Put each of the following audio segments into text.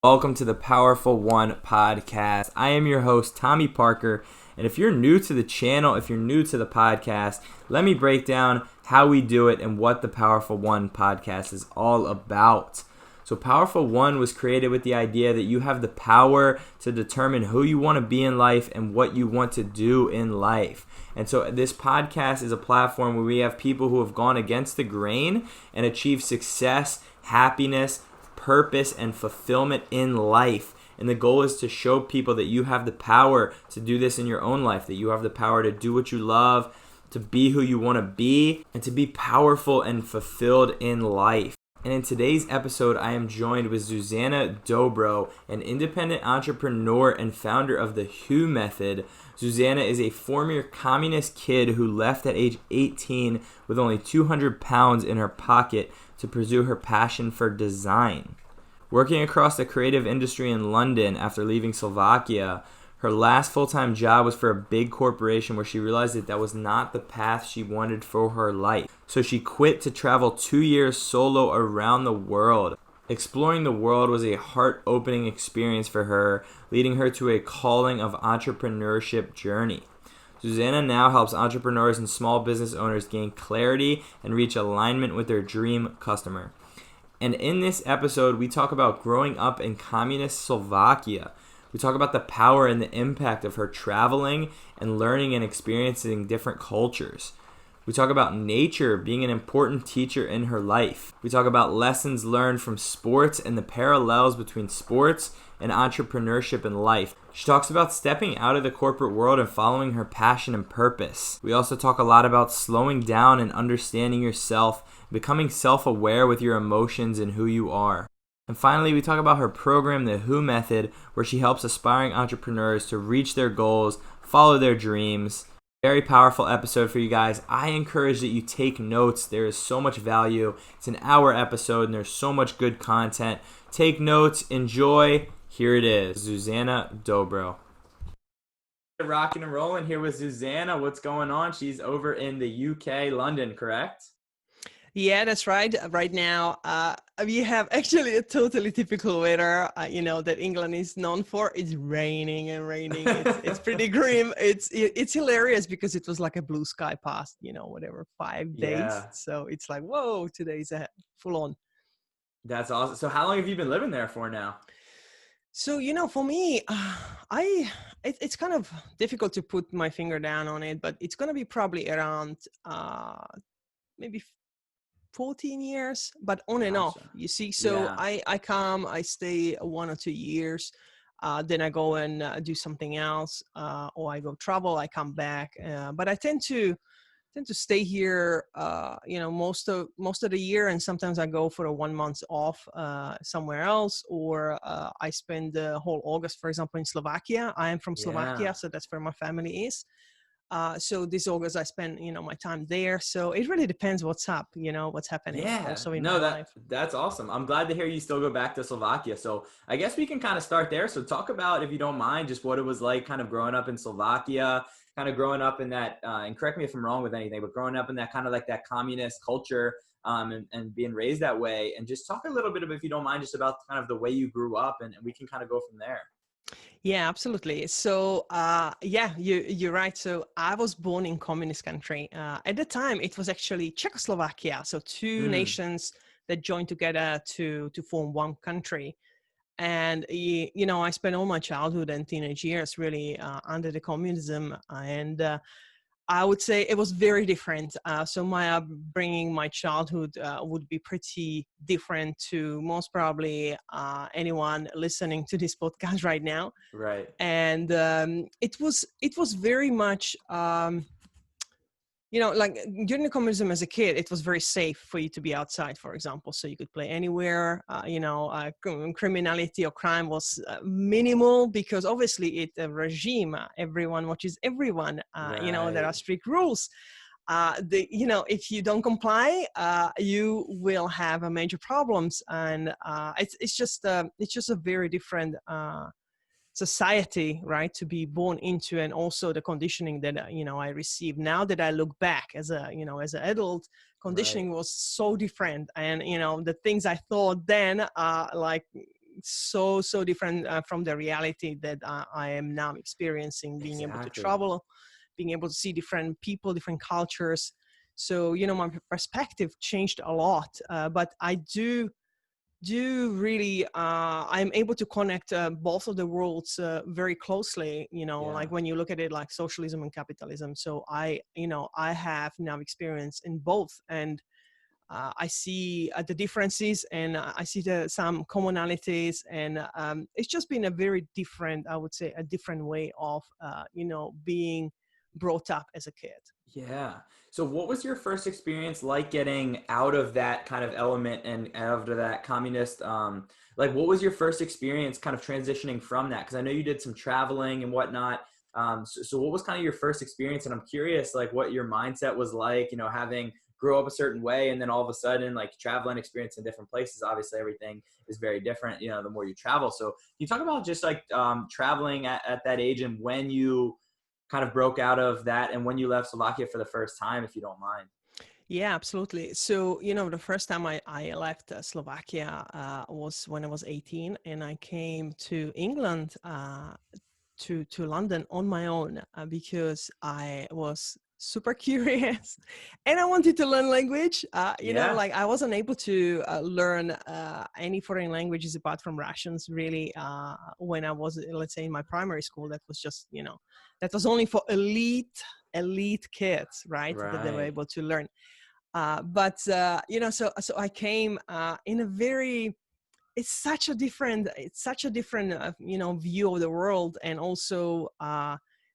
Welcome to the Powerful One podcast. I am your host, Tommy Parker. And if you're new to the channel, if you're new to the podcast, let me break down how we do it and what the Powerful One podcast is all about. So Powerful One was created with the idea that you have the power to determine who you want to be in life and what you want to do in life. And so this podcast is a platform where we have people who have gone against the grain and achieved success, happiness, purpose, and fulfillment in life. And the goal is to show people that you have the power to do this in your own life, that you have the power to do what you love, to be who you want to be, and to be powerful and fulfilled in life. And in today's episode, I am joined with Zuzana Dobro, an independent entrepreneur and founder of the Who Method. Zuzana is a former communist kid who left at age 18 with only 200 pounds in her pocket to pursue her passion for design. Working across the creative industry in London after leaving Slovakia, her last full-time job was for a big corporation where she realized that was not the path she wanted for her life. So she quit to travel 2 years solo around the world. Exploring the world was a heart-opening experience for her, leading her to a calling of entrepreneurship journey. Zuzana now helps entrepreneurs and small business owners gain clarity and reach alignment with their dream customer. And in this episode, we talk about growing up in communist Slovakia. We talk about the power and the impact of her traveling and learning and experiencing different cultures. We talk about nature being an important teacher in her life. We talk about lessons learned from sports and the parallels between sports and entrepreneurship in life. She talks about stepping out of the corporate world and following her passion and purpose. We also talk a lot about slowing down and understanding yourself, becoming self-aware with your emotions and who you are. And finally, we talk about her program, the Who Method, where she helps aspiring entrepreneurs to reach their goals, follow their dreams. Very powerful episode for you guys. I encourage that you take notes. There is so much value. It's an hour episode and there's so much good content. Take notes, enjoy. Here it is, Zuzana Dobro. Rocking and rolling here with Zuzana. What's going on? She's over in the UK, London, correct? Yeah, that's right. Right now, we have actually a totally typical weather, that England is known for. It's raining and raining. It's pretty grim. It's hilarious because it was like a blue sky past, 5 days. Yeah, So it's like, whoa, today's a full on. that's awesome. So how long have you been living there for now? So, for me, it's kind of difficult to put my finger down on it, but it's going to be probably around maybe 14 years, but on and off, Gotcha. you see. So Yeah. I come, I stay 1 or 2 years, then I go and do something else, or I go travel, I come back, but I tend to stay here, most of the year, and sometimes I go for a 1 month off somewhere else, or I spend the whole August, for example, in Slovakia. I am from Yeah. Slovakia, so that's where my family is. So this August I spend, my time there. So it really depends what's up, what's happening Yeah, also in no, my life. that's awesome. I'm glad to hear you still go back to Slovakia. So I guess we can kind of start there. So talk about, if you don't mind, just what it was like kind of growing up in Slovakia, kind of growing up in that, and correct me if I'm wrong with anything, but growing up in that kind of like that communist culture, and being raised that way. And just talk a little bit of, if you don't mind, just about kind of the way you grew up, and we can kind of go from there. Yeah, absolutely. So, yeah, you're right. So I was born in communist country. At the time, it was actually Czechoslovakia. So two Mm, nations that joined together to form one country. And I spent all my childhood and teenage years really under the communism, and I would say it was very different. So my upbringing, my childhood would be pretty different to most probably anyone listening to this podcast right now. right. And it was very much like during the communism as a kid, it was very safe for you to be outside, for example, so you could play anywhere. Criminality or crime was minimal because obviously it's a regime. Everyone watches everyone. There are Right. strict rules. If you don't comply, you will have a major problems, and it's just a very different society, right, to be born into, and also the conditioning that I received. Now that I look back as an adult, Right. conditioning was so different, and the things I thought then are like so different from the reality that I am now experiencing, being able to Exactly. travel, being able to see different people, different cultures. So, my perspective changed a lot, but I do really I'm able to connect both of the worlds very closely, Yeah. like when you look at it like socialism and capitalism. So I have now experience in both, and I see the differences, and I see some commonalities, and it's just been a very different, I would say, a different way of being brought up as a kid. Yeah. So what was your first experience like getting out of that kind of element and out of that communist, like what was your first experience kind of transitioning from that? Because I know you did some traveling and whatnot. So what was kind of your first experience? And I'm curious, like what your mindset was like, having grew up a certain way and then all of a sudden like traveling experience in different places. Obviously everything is very different, the more you travel. So can you talk about just like traveling at that age and when you kind of broke out of that and when you left Slovakia for the first time, if you don't mind? Yeah, absolutely. So, the first time I left Slovakia was when I was 18, and I came to England, to London on my own, because I was super curious and I wanted to learn language. Yeah. Like I wasn't able to learn any foreign languages apart from Russians, really, when I was, let's say, in my primary school. That was just, that was only for elite kids, right? That they were Right. able to learn. But so I came in a very, it's such a different view of the world, and also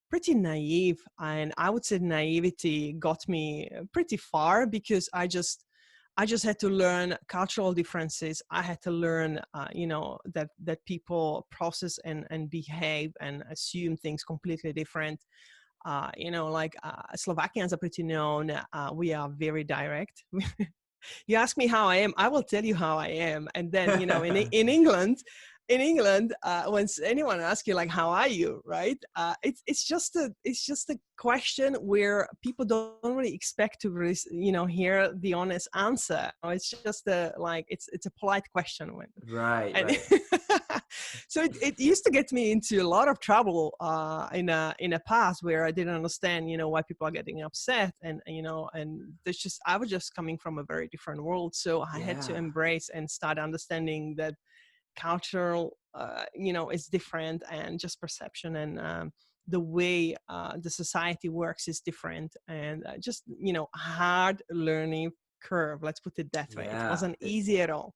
pretty naive. And I would say naivety got me pretty far, because I just had to learn cultural differences. I had to learn that people process and behave and assume things completely different. Like Slovakians are pretty known. We are very direct. You ask me how I am, I will tell you how I am. And then, in England, when anyone asks you like, how are you, right? It's just a question where people don't really expect to hear the honest answer. It's just it's a polite question when, Right. and Right. so it used to get me into a lot of trouble in a past, where I didn't understand why people are getting upset, and there's just I was just coming from a very different world. So I had to Yeah. embrace and start understanding that cultural is different, and just perception, and the way the society works is different, and just hard learning curve, let's put it that way. It Yeah. wasn't easy at all.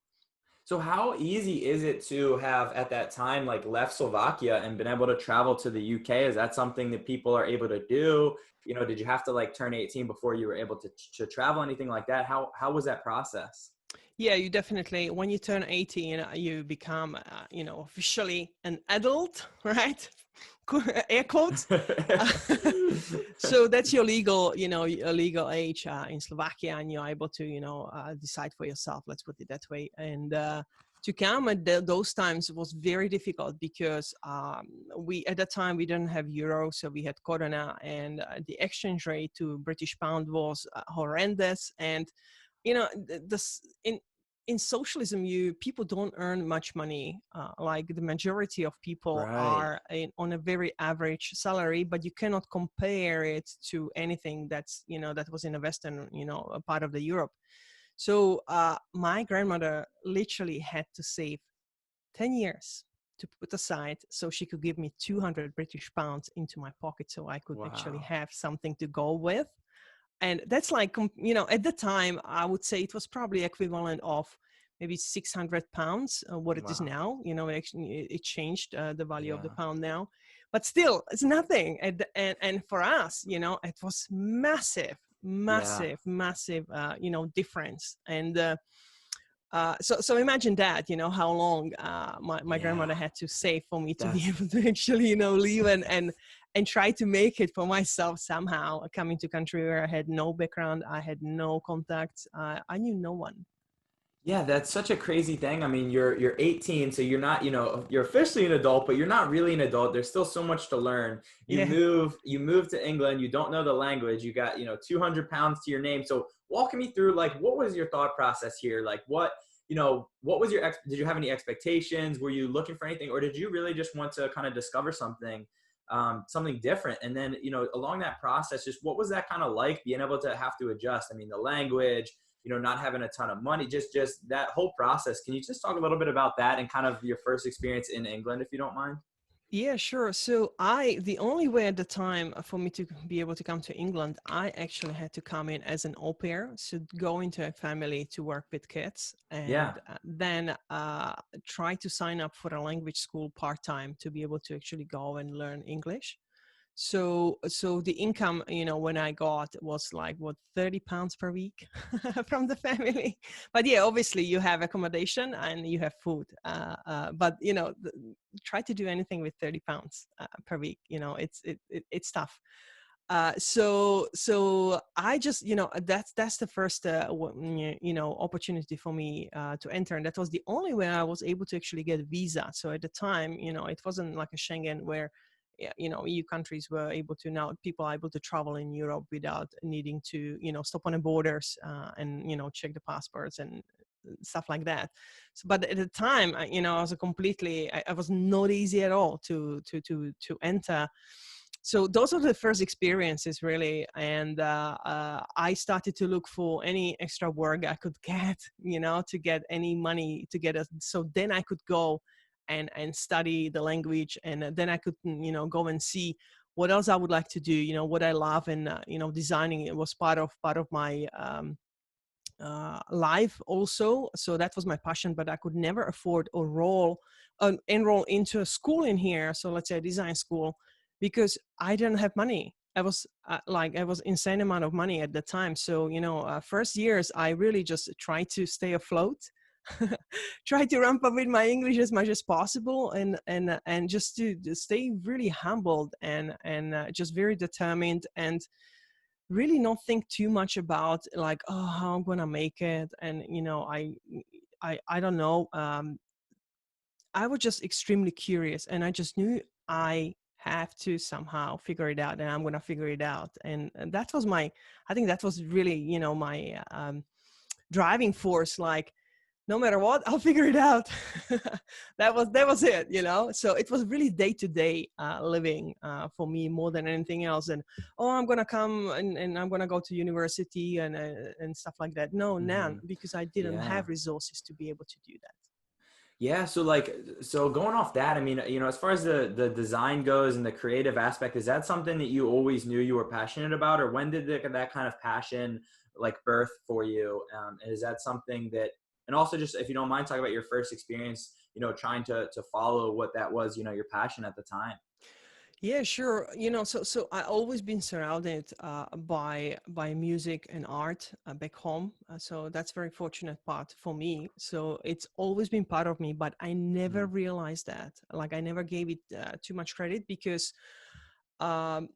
So how easy is it to have at that time like left Slovakia and been able to travel to the UK? Is that something that people are able to do? Did you have to like turn 18 before you were able to travel, anything like that? How was that process? Yeah, you definitely, when you turn 18, you become, officially an adult, right? Air quotes. Uh, so that's your legal age in Slovakia, and you're able to, decide for yourself, let's put it that way. And to come at those times was very difficult, because at that time, we didn't have euro, so we had koruna, and the exchange rate to British pound was horrendous. And this in socialism, people don't earn much money. Like the majority of people Right. are on a very average salary, but you cannot compare it to anything that was in a Western, a part of the Europe. So my grandmother literally had to save 10 years to put aside, so she could give me 200 British pounds into my pocket, so I could actually Wow. have something to go with. And that's like, at the time, I would say it was probably equivalent of maybe 600 pounds, what it is Wow. now. It changed the value of the Yeah. pound now, but still it's nothing. And for us, it was massive, Yeah. massive, massive, difference. And so imagine that, how long my Yeah. grandmother had to save for me to be That's able to actually, leave and try to make it for myself somehow, coming to a country where I had no background, I had no contacts, I knew no one. Yeah, that's such a crazy thing. I mean, you're 18, so you're not, you're officially an adult, but you're not really an adult. There's still so much to learn. Yeah. You move to England, you don't know the language, you got, 200 pounds to your name. So walk me through like what was your thought process here? Like what was did you have any expectations? Were you looking for anything, or did you really just want to kind of discover something, something different? And then, along that process, just what was that kind of like, being able to have to adjust? I mean, the language, not having a ton of money, just that whole process. Can you just talk a little bit about that and kind of your first experience in England, if you don't mind? Yeah, sure. So the only way at the time for me to be able to come to England, I actually had to come in as an au pair, so go into a family to work with kids, Yeah. and then try to sign up for a language school part-time to be able to actually go and learn English. So the income, when I got was like what, £30 per week from the family. But yeah, obviously you have accommodation and you have food. But try to do anything with £30 per week. It's tough. So I just, that's the first opportunity for me to enter, and that was the only way I was able to actually get a visa. So at the time, it wasn't like a Schengen where, yeah, EU countries were able to, now people are able to travel in Europe without needing to, stop on the borders and check the passports and stuff like that. So, but at the time, I was I was not easy at all to enter. So those are the first experiences, really. And I started to look for any extra work I could get, to get any money to get us. So then I could go and study the language, and then I could, go and see what else I would like to do, what I love. And, designing, it was part of my life also. So that was my passion, but I could never afford or enroll into a school in here. So let's say a design school, because I didn't have money. I was insane amount of money at the time. So, first years, I really just tried to stay afloat, try to ramp up with my English as much as possible, and just to stay really humbled and just very determined, and really not think too much about like, oh, how I'm gonna make it. And I don't know. I was just extremely curious, and I just knew I have to somehow figure it out, and I'm gonna figure it out. And that was I think that was really, my driving force. Like, no matter what, I'll figure it out. That was it, So it was really day to day living for me more than anything else. And I'm gonna come and I'm gonna go to university and stuff like that. No, none, Hmm. because I didn't Yeah. have resources to be able to do that. Yeah, so going off that, I mean, as far as the design goes and the creative aspect, is that something that you always knew you were passionate about, or when did that kind of passion like birth for you? And is that something that, and also just if you don't mind, talk about your first experience, trying to follow what that was, your passion at the time. Yeah, sure. So I always been surrounded by music and art back home. So that's very fortunate part for me. So it's always been part of me, but I never Mm. realized that. Like, I never gave it too much credit, because um,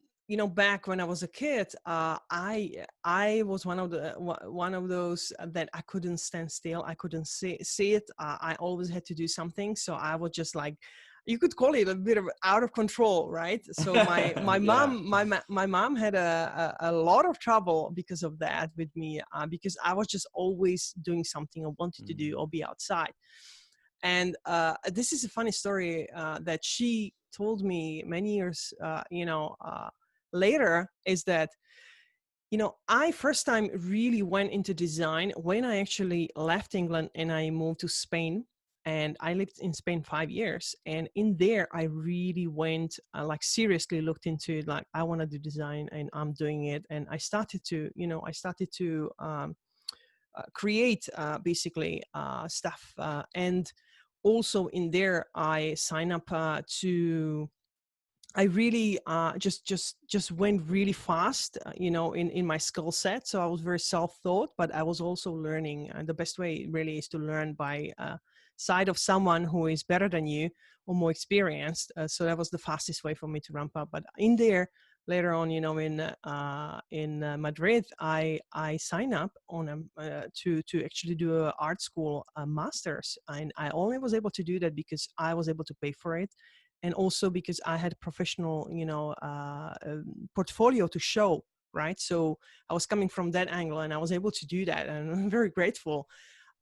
back when I was a kid, I was one of those that I couldn't stand still. I couldn't see it. I always had to do something. So I was just like, you could call it a bit of out of control, right? So Yeah. my mom had a lot of trouble because of that with me, because I was just always doing something I wanted to do Mm. or be outside. And this is a funny story that she told me many years, later, is that, I first time really went into design when I actually left England and I moved to Spain. And I lived in Spain 5 years. And in there, I really went, like, seriously looked into it. Like, I want to do design, and I'm doing it. And I started to create basically stuff. And also in there, I sign up to. I really just went really fast, in my skill set. So I was very self-taught, but I was also learning. And the best way really is to learn by side of someone who is better than you or more experienced. So that was the fastest way for me to ramp up. But in there, later on, in Madrid, I signed up on to actually do a art school masters, and I only was able to do that because I was able to pay for it, and also because I had a professional, portfolio to show, right? So I was coming from that angle, and I was able to do that, and I'm very grateful.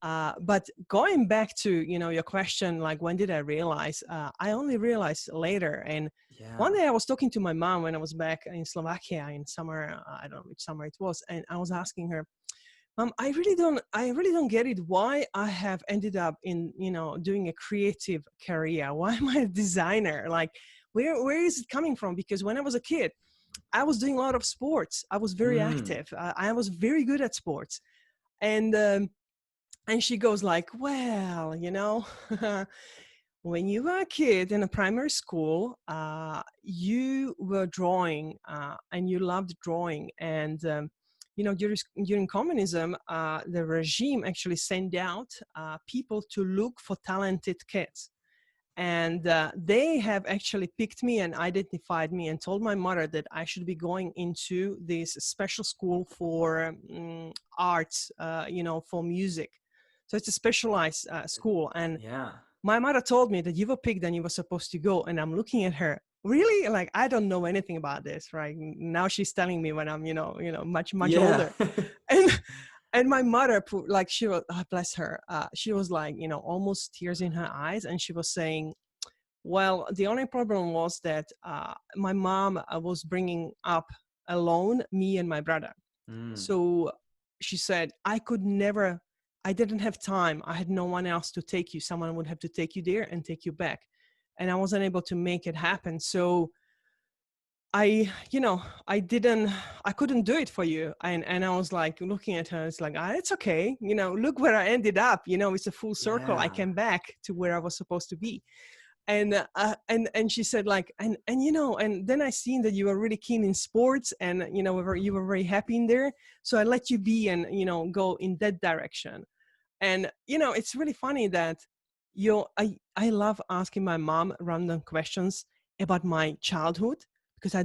But going back to, your question, like, when did I realize? I only realized later. And one Yeah. day I was talking to my mom when I was back in Slovakia in summer. I don't know which summer it was. And I was asking her, Mom, I really don't get it. Why I have ended up in, doing a creative career? Why am I a designer? Like, where is it coming from? Because when I was a kid, I was doing a lot of sports. I was very Mm. active. I was very good at sports. And she goes like, well, when you were a kid in a primary school, you were drawing, and you loved drawing. And during communism, the regime actually sent out people to look for talented kids. And they have actually picked me and identified me and told my mother that I should be going into this special school for arts, for music. So it's a specialized school. And Yeah. my mother told me that you were picked and you were supposed to go. And I'm looking at her, really? Like, I don't know anything about this, right? Now she's telling me when I'm, much, much Yeah. older. And and my mother like, she was, bless her, she was like, almost tears in her eyes. And she was saying, well, the only problem was that my mom was bringing up alone me and my brother. Mm. So she said, I didn't have time. I had no one else to take you. Someone would have to take you there and take you back. And I wasn't able to make it happen. So I couldn't do it for you. And I was like looking at her, it's like, it's okay. Look where I ended up. It's a full circle. I Yeah. came back to where I was supposed to be. And she said, like, and then I seen that you were really keen in sports, and you were very happy in there, so I let you be, and go in that direction. And it's really funny that I love asking my mom random questions about my childhood, because I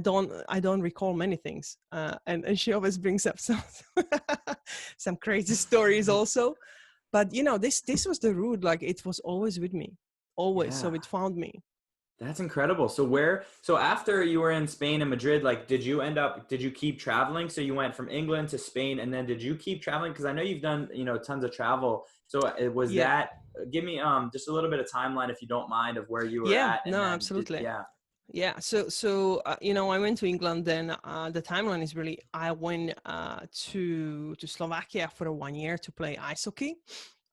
don't recall many things, and she always brings up some some crazy stories also. But this was the root. Like, it was always with me, always. Yeah. So it found me. That's incredible. So after you were in Spain and Madrid, like, did you keep traveling? So you went from England to Spain, and then did you keep traveling? Because I know you've done, tons of travel. So it was Yeah. that, give me just a little bit of timeline, if you don't mind, of where you were Yeah. at. And No, then absolutely. yeah. Yeah. So I went to England. Then the timeline is really, I went to Slovakia for 1 year to play ice hockey.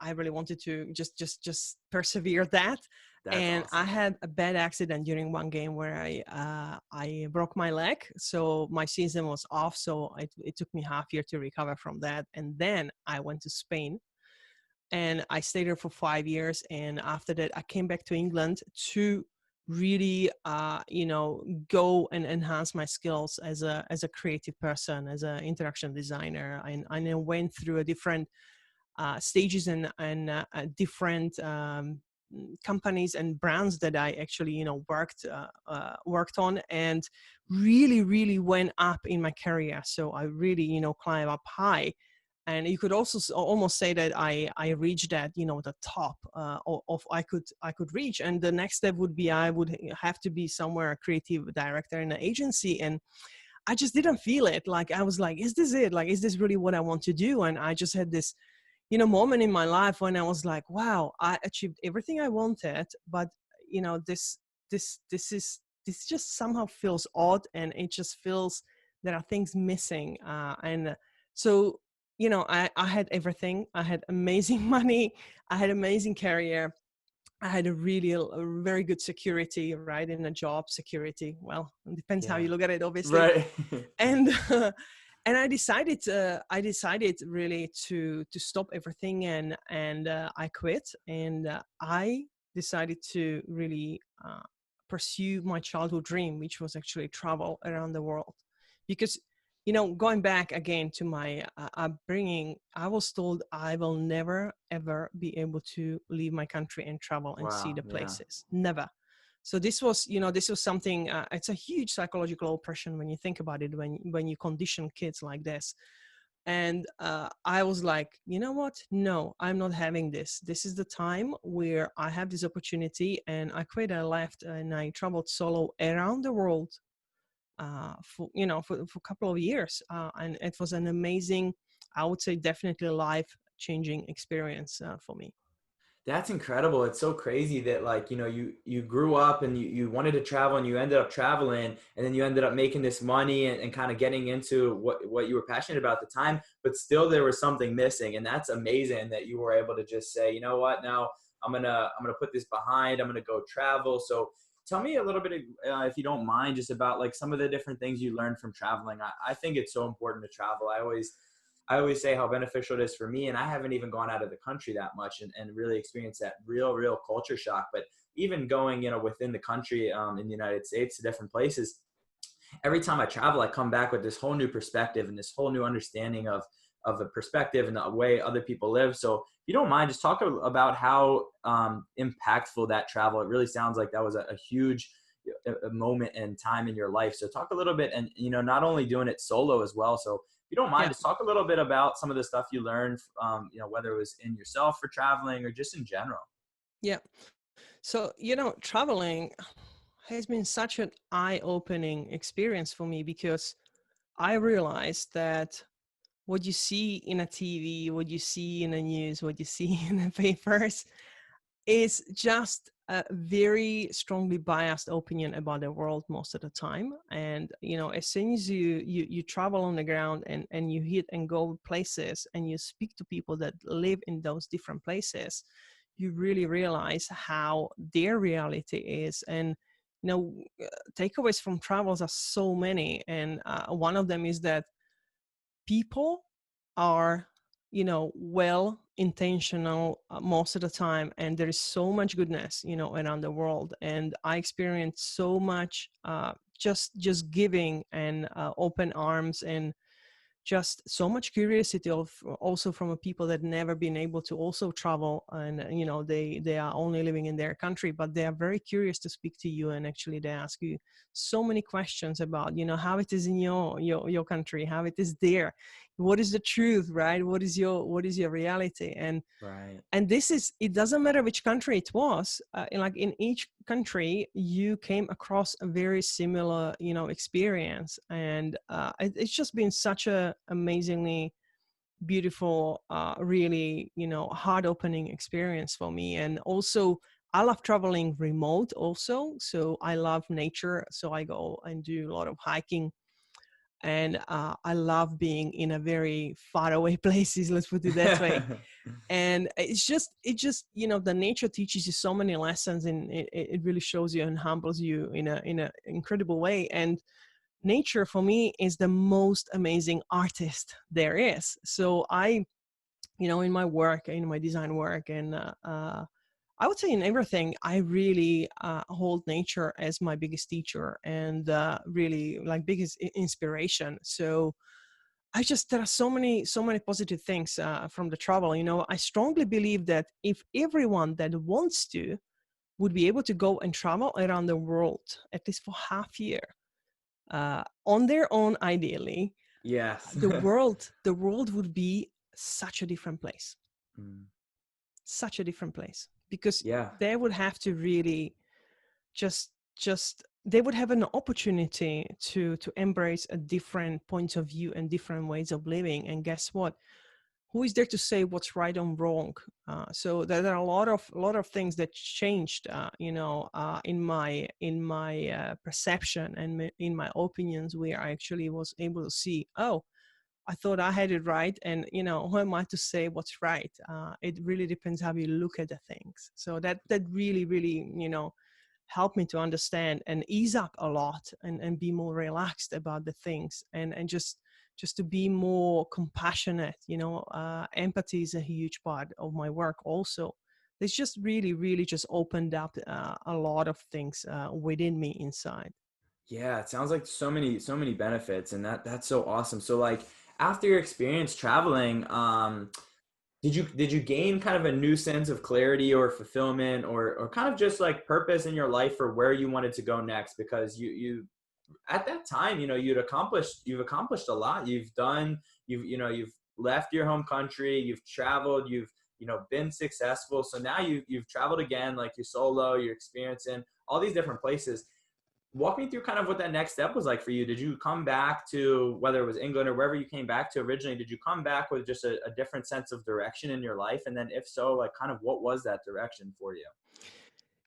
I really wanted to just persevere that. That's And I awesome. had a bad accident during one game where I broke my leg. So my season was off. So it took me half year to recover from that. And then I went to Spain, and I stayed there for 5 years. And after that, I came back to England to really, go and enhance my skills as a creative person, as an interaction designer. And I went through a different stages and different companies and brands that I actually, worked on, and really, really went up in my career. So I really, climb up high. And you could also almost say that I reached that, the top of I could reach. And the next step would be, I would have to be somewhere a creative director in an agency. And I just didn't feel it. Like, I was like, is this it? Like, is this really what I want to do? And I just had this, moment in my life when I was like, wow, I achieved everything I wanted, but this just somehow feels odd, and it just feels there are things missing. And so, I had everything. I had amazing money. I had amazing career. I had a very good security, right? In a job, security. Well, it depends how Yeah. you look at it, obviously. Right. And and I decided really to stop everything, and I quit. And I decided to really pursue my childhood dream, which was actually travel around the world. Because, going back again to my upbringing, I was told I will never ever be able to leave my country and travel and see Wow. the Yeah. places, never. So this was something. It's a huge psychological oppression when you think about it. When you condition kids like this, and I was like, you know what? No, I'm not having this. This is the time where I have this opportunity, and I quit. I left, and I traveled solo around the world for a couple of years, and it was an amazing, I would say, definitely life changing experience for me. That's incredible. It's so crazy that like, you grew up and you wanted to travel and you ended up traveling and then you ended up making this money and kind of getting into what you were passionate about at the time, but still there was something missing. And that's amazing that you were able to just say, you know what, now I'm gonna put this behind. I'm gonna go travel. So tell me a little bit, if you don't mind, just about like some of the different things you learned from traveling. I think it's so important to travel. I always say how beneficial it is for me. And I haven't even gone out of the country that much and really experienced that real culture shock. But even going, within the country, in the United States to different places, every time I travel, I come back with this whole new perspective and this whole new understanding of the perspective and the way other people live. So if you don't mind, just talk about how impactful that travel. It really sounds like that was a huge a moment and time in your life. So talk a little bit, and not only doing it solo as well. So if you don't mind, Yeah, just talk a little bit about some of the stuff you learned, whether it was in yourself for traveling or just in general. yeah. So, traveling has been such an eye-opening experience for me, because I realized that what you see in a TV, what you see in the news, what you see in the papers is just a very strongly biased opinion about the world most of the time. And as soon as you travel on the ground and you hit and go places and you speak to people that live in those different places, you really realize how their reality is. And you know takeaways from travels are so many, and one of them is that people are well intentional most of the time, and there is so much goodness around the world. And I experienced so much just giving and open arms, and just so much curiosity of also from a people that never been able to also travel, and they are only living in their country, but they are very curious to speak to you, and actually they ask you so many questions about how it is in your country, how it is there, what is the truth, right? What is your reality? Right. And this is, it doesn't matter which country it was, like in each country you came across a very similar experience. And it's just been such a amazingly beautiful, really heart opening experience for me. And also I love traveling remote also, so I love nature, so I go and do a lot of hiking. And I love being in a very far away places, let's put it that way. And it just the nature teaches you so many lessons, and it really shows you and humbles you in a incredible way. And nature for me is the most amazing artist there is. So I in my work, in my design work, and I would say in everything, I really hold nature as my biggest teacher, and really like biggest inspiration. So there are so many positive things from the travel. I strongly believe that if everyone that wants to would be able to go and travel around the world, at least for half year, on their own, ideally, Yes. the world would be such a different place, Mm. such a different place, because Yeah. they would have to really just they would have an opportunity to embrace a different point of view and different ways of living. And guess what, who is there to say what's right and wrong? So there are a lot of things that changed in my perception and in my opinions, where I actually was able to see, oh, I thought I had it right, and who am I to say what's right? It really depends how you look at the things. So that really helped me to understand and ease up a lot, and be more relaxed about the things, and just to be more compassionate. Empathy is a huge part of my work also. It's just really just opened up a lot of things within me inside. Yeah, it sounds like so many benefits, and that's so awesome. So like after your experience traveling, did you gain kind of a new sense of clarity or fulfillment or kind of just like purpose in your life for where you wanted to go next? Because you at that time, you've accomplished a lot. You've left your home country, you've traveled, you've been successful. So now you've traveled again, like you're solo, you're experiencing all these different places. walk me through kind of what that next step was like for you. Did you come back to, whether it was England or wherever you came back to originally, did you come back with just a different sense of direction in your life? And then if so, like kind of what was that direction for you?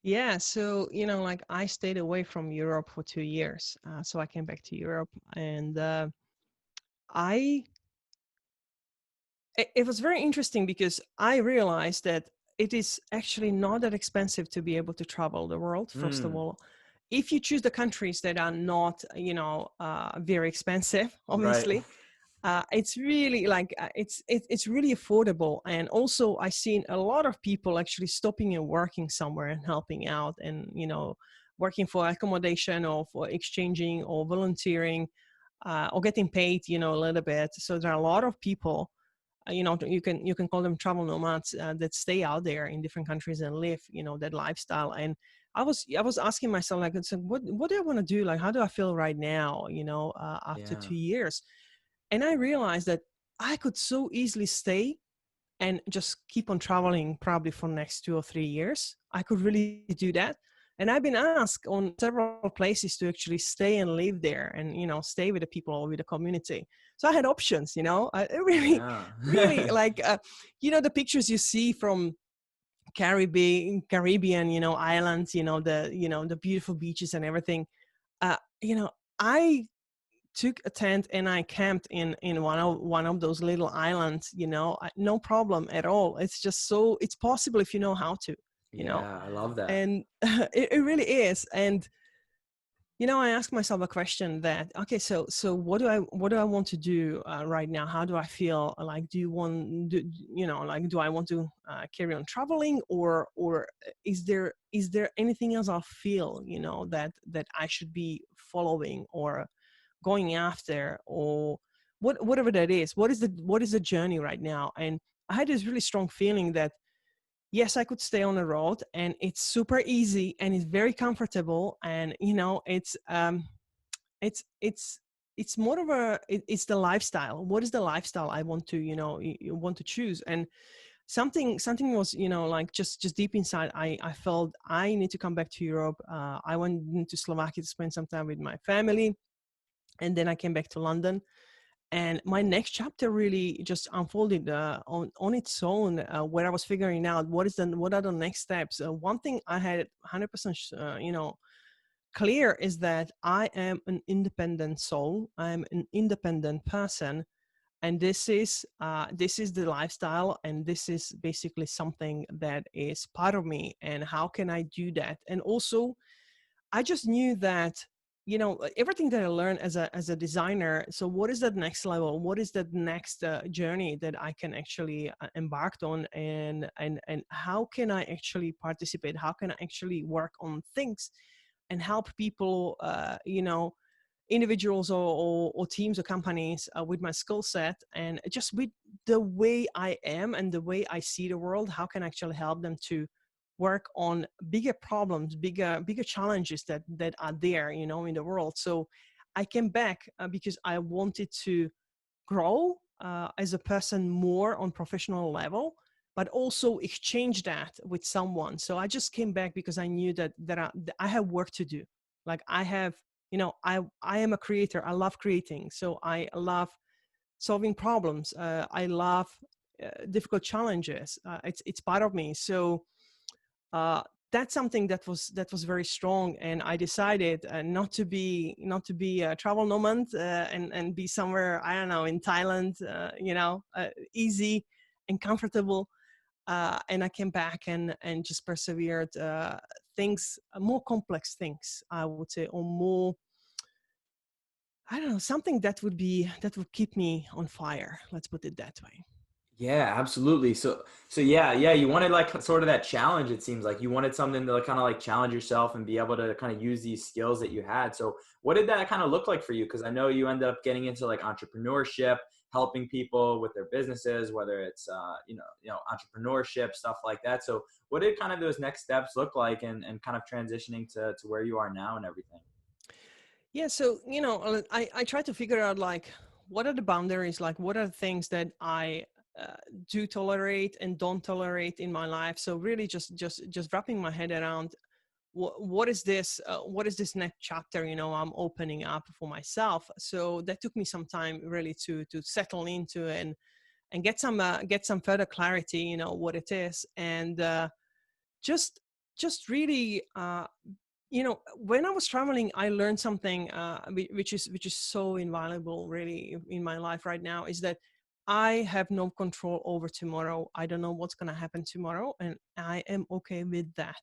Yeah, so like I stayed away from Europe for 2 years, so I came back to Europe, and I it was very interesting because I realized that it is actually not that expensive to be able to travel the world. First of Hmm. all, if you choose the countries that are not, very expensive, Right. obviously, it's really like it's really affordable. And also, I seen a lot of people actually stopping and working somewhere and helping out, and working for accommodation or for exchanging or volunteering, or getting paid, a little bit. So there are a lot of people, you can call them travel nomads, that stay out there in different countries and live, that lifestyle. And I was asking myself, like, so what do I want to do, like how do I feel right now, after Yeah. 2 years. And I realized that I could so easily stay and just keep on traveling probably for the next 2 or 3 years. I could really do that. And I've been asked on several places to actually stay and live there and, stay with the people or with the community. So I had options, I really, Yeah. really like, the pictures you see from Caribbean, islands, the beautiful beaches and everything. I took a tent and I camped in one of those little islands, no problem at all. It's just so it's possible if you know how to, you know, Yeah, I love that. and it really is. And I ask myself a question that, okay, so what do I want to do right now? How do I feel? Like, do I want to carry on traveling, or is there anything else I feel, that I should be following or going after, or whatever that is. What is the journey right now? And I had this really strong feeling that yes, I could stay on the road, and it's super easy and it's very comfortable, and it's more of it's the lifestyle. What is the lifestyle I want to you want to choose? And something was, like just deep inside, I felt I need to come back to Europe. I went to Slovakia to spend some time with my family, and then I came back to London. And my next chapter really just unfolded on its own, where I was figuring out what are the next steps. One thing I had 100% clear is that I am an independent soul. I'm an independent person, and this is the lifestyle, and this is basically something that is part of me. And how can I do that? And also, I just knew that, everything that I learned as a designer. So what is that next level? What is that next journey that I can actually embark on? And how can I actually participate? How can I actually work on things and help people, individuals or teams or companies, with my skill set and just with the way I am and the way I see the world? How can I actually help them to work on bigger problems, bigger challenges that are there, in the world? So I came back because I wanted to grow as a person more on professional level, but also exchange that with someone. So I just came back because I knew that I have work to do. Like I have, I am a creator. I love creating. So I love solving problems. I love difficult challenges. It's part of me. So uh, that's something that was very strong. And I decided not to be a travel nomad, and be somewhere, I don't know, in Thailand, easy and comfortable. And I came back and just persevered, things, more complex things, I would say, or more, I don't know, something that would keep me on fire. Let's put it that way. Yeah, absolutely. So yeah, you wanted like sort of that challenge. It seems like you wanted something to kind of like challenge yourself and be able to kind of use these skills that you had. So what did that kind of look like for you? Because I know you ended up getting into like entrepreneurship, helping people with their businesses, whether it's entrepreneurship, stuff like that. So what did kind of those next steps look like, and kind of transitioning to where you are now and everything? Yeah, so I try to figure out, like, what are the boundaries, like what are the things that I do tolerate and don't tolerate in my life. So really just wrapping my head around what is this? What is this next chapter? I'm opening up for myself. So that took me some time really to settle into and get some further clarity, what it is, and just really when I was traveling, I learned something which is so invaluable really in my life right now, is that I have no control over tomorrow. I don't know what's going to happen tomorrow, and I am okay with that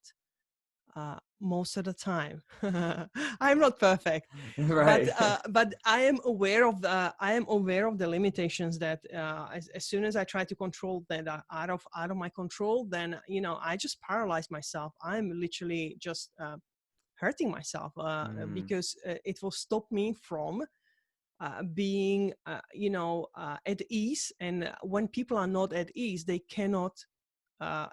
most of the time. I'm not perfect, Right. but I am aware of the limitations that as soon as I try to control that are out of my control, then I just paralyze myself. I'm literally just hurting myself Mm, because it will stop me from being at ease. And when people are not at ease, they cannot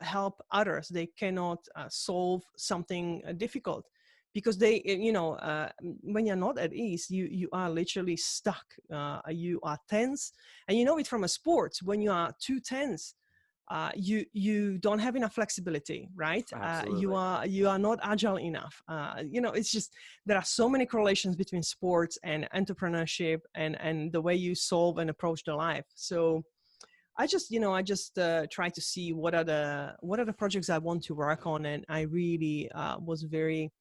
help others. They cannot solve something difficult, because they when you're not at ease, you are literally stuck. You are tense, and you know it from a sports. When you are too tense, you don't have enough flexibility, right? You absolutely. are not agile enough. It's just, there are so many correlations between sports and entrepreneurship and the way you solve and approach the life. So I just try to see what are the projects I want to work on, and I really was very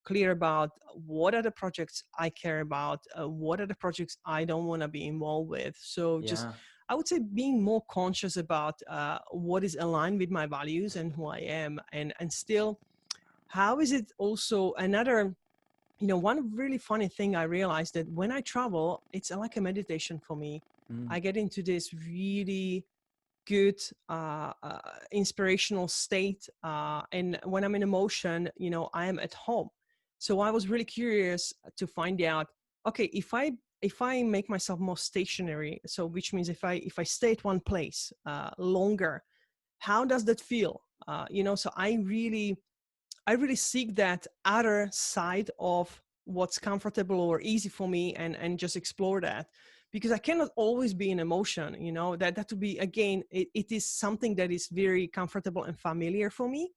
clear about what are the projects I care about, what are the projects I don't want to be involved with. So just, Yeah. I would say, being more conscious about what is aligned with my values and who I am, and still, how is it also another, one really funny thing I realized, that when I travel, it's like a meditation for me. Mm, I get into this really good inspirational state, and when I'm in emotion, I am at home. So I was really curious to find out, okay, if I make myself more stationary, so which means if I stay at one place longer, how does that feel? So I really seek that other side of what's comfortable or easy for me, and just explore that, because I cannot always be in emotion. That to be, again, it is something that is very comfortable and familiar for me.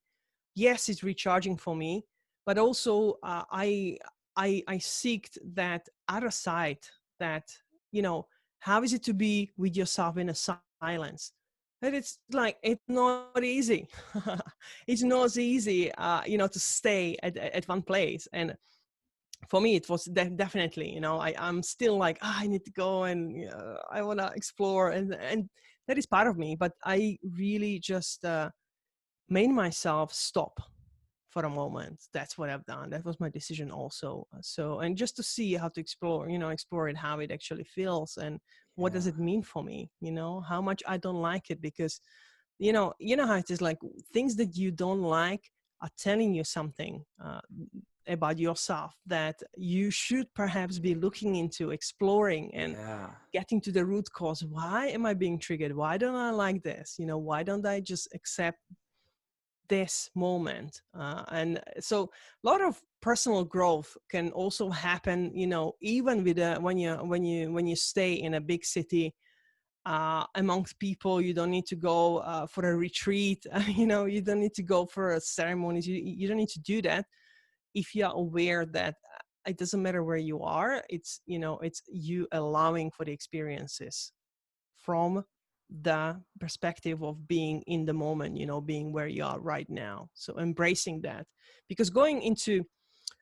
Yes, it's recharging for me, but also I seeked that other side, that you know how is it to be with yourself in a silence. And it's like, it's not easy. It's not easy, to stay at one place. And for me, it was definitely, I'm still like, I need to go, and I want to explore, and that is part of me. But I really just made myself stop for a moment. That's what I've done. That was my decision also. So, and just to see how to explore it, how it actually feels, and what yeah. does it mean for me, how much I don't like it. Because you know how it is, like, things that you don't like are telling you something about yourself, that you should perhaps be looking into, exploring, and Yeah. getting to the root cause. Why am I being triggered? Why don't I like this? Why don't I just accept this moment? And so a lot of personal growth can also happen, even with when you stay in a big city, amongst people. You don't need to go for a retreat. You don't need to go for a ceremonies. You don't need to do that if you are aware that it doesn't matter where you are. It's you allowing for the experiences from the perspective of being in the moment, being where you are right now. So embracing that, because going into,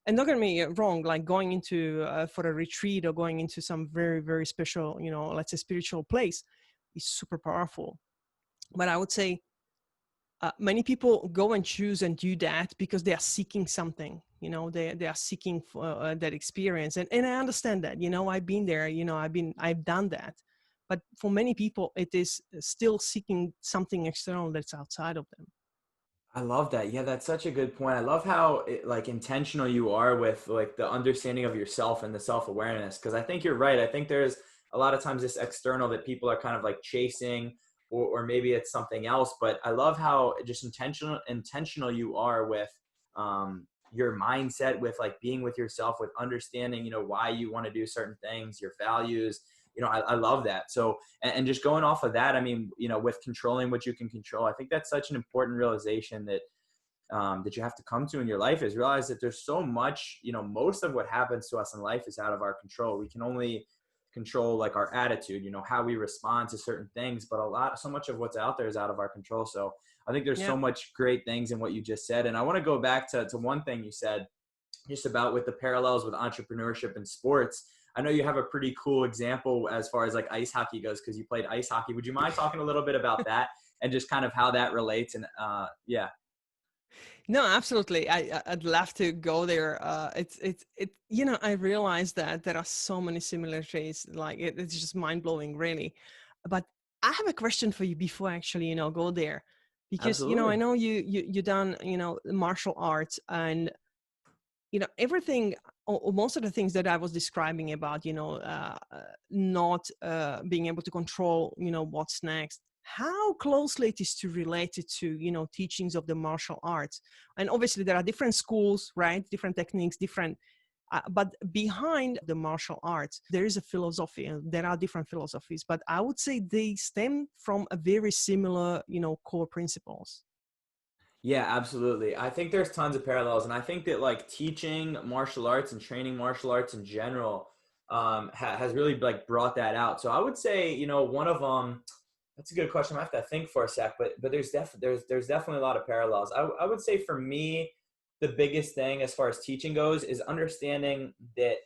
and don't get me wrong, like going into for a retreat or going into some very, very special, let's say spiritual place, is super powerful. But I would say many people go and choose and do that because they are seeking something. They are seeking for that experience, and I understand that. I've been there. I've done that. But for many people, it is still seeking something external that's outside of them. I love that. Yeah, that's such a good point. I love how like intentional you are with like the understanding of yourself and the self-awareness, because I think you're right. I think there's a lot of times this external that people are kind of like chasing, or maybe it's something else, but I love how just intentional you are with your mindset, with like being with yourself, with understanding, why you want to do certain things, your values. I love that. So, and just going off of that, I mean, with controlling what you can control, I think that's such an important realization, that that you have to come to in your life is realize that there's so much, most of what happens to us in life is out of our control. We can only control like our attitude, how we respond to certain things, but so much of what's out there is out of our control. So I think there's Yeah. so much great things in what you just said. And I want to go back to one thing you said just about with the parallels with entrepreneurship and sports. I know you have a pretty cool example as far as like ice hockey goes, because you played ice hockey. Would you mind talking a little bit about that and just kind of how that relates? And yeah. No, absolutely. I'd love to go there. I realize that there are so many similarities. Like it's just mind blowing, really. But I have a question for you before I actually, go there, because I Absolutely. know you done martial arts, and everything, or most of the things that I was describing about not being able to control what's next, how closely it is to related to teachings of the martial arts. And obviously there are different schools, right, different techniques, different but behind the martial arts there is a philosophy, and there are different philosophies, but I would say they stem from a very similar core principles. Yeah, absolutely. I think there's tons of parallels, and I think that like teaching martial arts and training martial arts in general has really like brought that out. So I would say, one of them. That's a good question. I have to think for a sec, but there's definitely a lot of parallels. I would say for me, the biggest thing as far as teaching goes is understanding that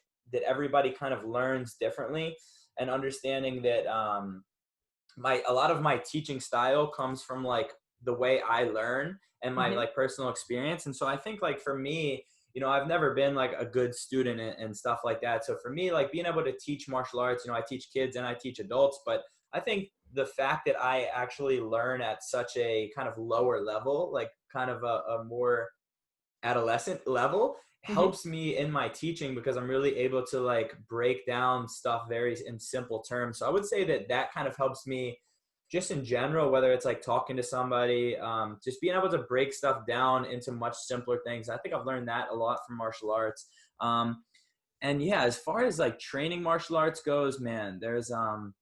everybody kind of learns differently, and understanding that a lot of my teaching style comes from like the way I learn and my Hmm. like personal experience. And so I think like for me, I've never been like a good student and stuff like that. So for me, like being able to teach martial arts, I teach kids and I teach adults, but I think the fact that I actually learn at such a kind of lower level, like kind of a more adolescent level, Hmm. helps me in my teaching because I'm really able to like break down stuff very in simple terms. So I would say that kind of helps me just in general, whether it's like talking to somebody, just being able to break stuff down into much simpler things. I think I've learned that a lot from martial arts. And yeah, as far as like training martial arts goes, man, there's a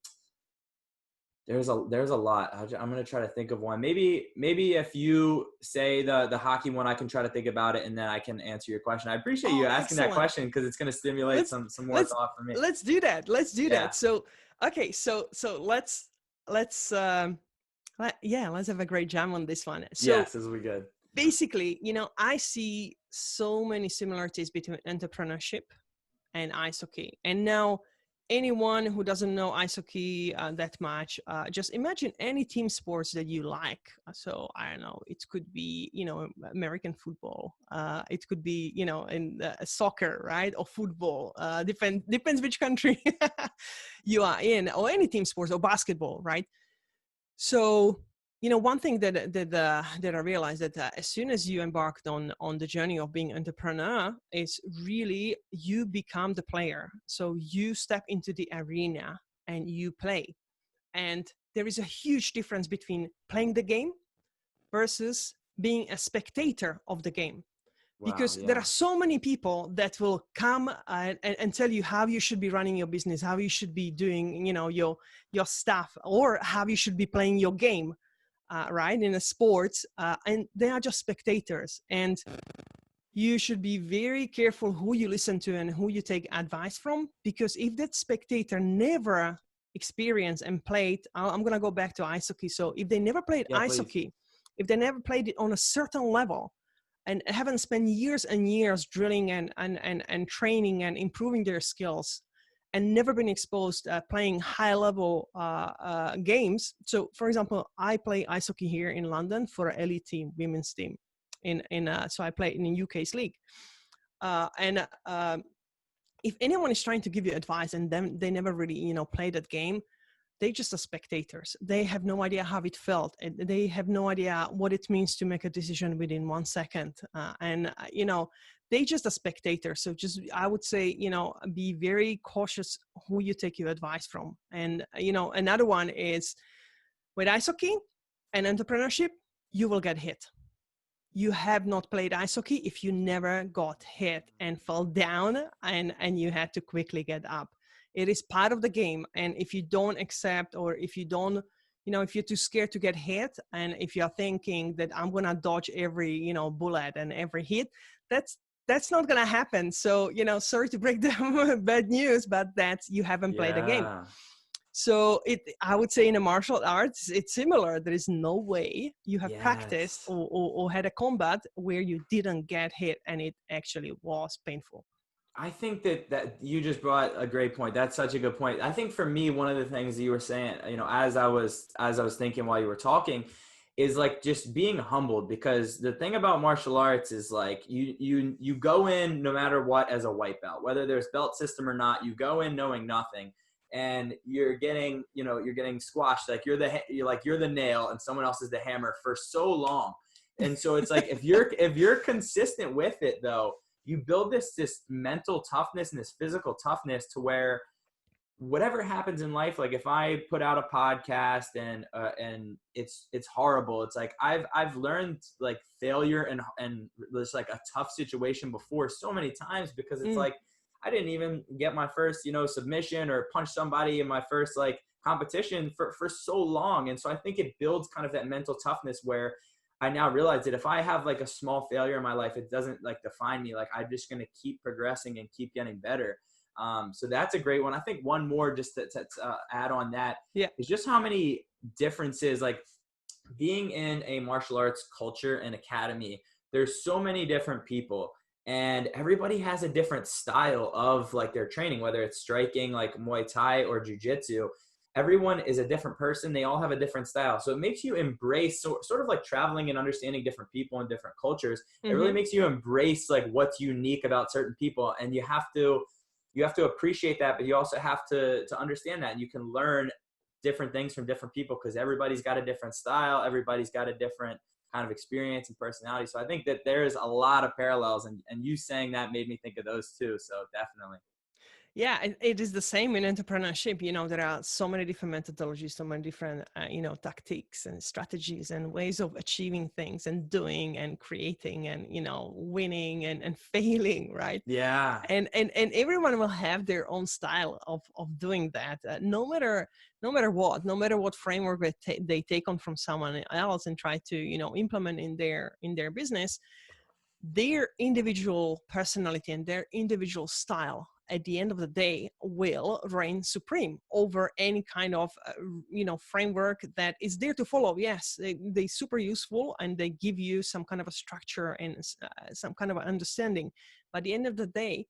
lot. I'm gonna try to think of one. Maybe if you say the hockey one, I can try to think about it, and then I can answer your question. I appreciate you Oh, asking that excellent. question because it's gonna stimulate let's some more let's thought for me. let's do that. Let's do Yeah. that. So okay, so let's yeah, let's have a great jam on this one. So Yes, this will be good. basically, I see so many similarities between entrepreneurship and ice hockey. And now, anyone who doesn't know ice hockey that much, just imagine any team sports that you like. So I don't know, it could be American football. It could be in soccer, right, or football. Depends which country you are in, or any team sports, or basketball, right? So one thing that I realized that as soon as you embarked on the journey of being entrepreneur, is really you become the player. So you step into the arena and you play, and there is a huge difference between playing the game versus being a spectator of the game, Wow. because there Yeah. are so many people that will come and tell you how you should be running your business, how you should be doing your stuff, or how you should be playing your game, right, in a sports, and they are just spectators. And you should be very careful who you listen to and who you take advice from, because if that spectator never experienced and played, I'm going to go back to ice hockey. So if they never played Yeah. ice Please. hockey, if they never played it on a certain level, and haven't spent years and years drilling and training and improving their skills, and never been exposed playing high level games. So for example, I play ice hockey here in London for an elite team, women's team, so I play in the UK's league. And if anyone is trying to give you advice and then they never really play that game, they just are spectators. They have no idea how it felt. And they have no idea what it means to make a decision within 1 second. They just are spectators. So just, I would say, be very cautious who you take your advice from. And, another one is with ice hockey and entrepreneurship, you will get hit. You have not played ice hockey if you never got hit and fell down and you had to quickly get up. It is part of the game. And if you don't accept, or if you don't if you're too scared to get hit, and if you're thinking that I'm going to dodge every, bullet and every hit, that's not going to happen. So, sorry to break the bad news, but that's, you haven't played the game. Yeah. So I would say in a martial arts, it's similar. There is no way you have practiced Yes. or had a combat where you didn't get hit and it actually was painful. I think that you just brought a great point. That's such a good point. I think for me, one of the things that you were saying, as I was thinking while you were talking, is like just being humbled, because the thing about martial arts is like you go in no matter what as a white belt, whether there's belt system or not. You go in knowing nothing, and you're getting squashed. Like you're the nail and someone else is the hammer for so long. And so it's like if you're consistent with it though, you build this mental toughness and this physical toughness to where whatever happens in life, like if I put out a podcast and it's horrible, it's like I've learned like failure and just like a tough situation before so many times, because it's like I didn't even get my first submission or punch somebody in my first like competition for so long. And so I think it builds kind of that mental toughness where I now realize that if I have like a small failure in my life, it doesn't like define me. Like I'm just going to keep progressing and keep getting better. So that's a great one. I think one more just to add on that is just how many differences, like being in a martial arts culture and academy, there's so many different people and everybody has a different style of like their training, whether it's striking like Muay Thai or Jiu-Jitsu. Everyone is a different person. They all have a different style. So it makes you embrace sort of like traveling and understanding different people and different cultures. It really makes you embrace like what's unique about certain people. And you have to appreciate that, but you also have to understand that you can learn different things from different people because everybody's got a different style. Everybody's got a different kind of experience and personality. So I think that there's a lot of parallels, and you saying that made me think of those too. So definitely. Yeah, it is the same in entrepreneurship. There are so many different methodologies, so many different, tactics and strategies and ways of achieving things and doing and creating and, winning and failing, right? Yeah. And everyone will have their own style of doing that, no matter what framework they take on from someone else and try to, implement in their business. Their individual personality and their individual style at the end of the day will reign supreme over any kind of framework that is there to follow. Yes, they super useful and they give you some kind of a structure and some kind of understanding, but at the end of the day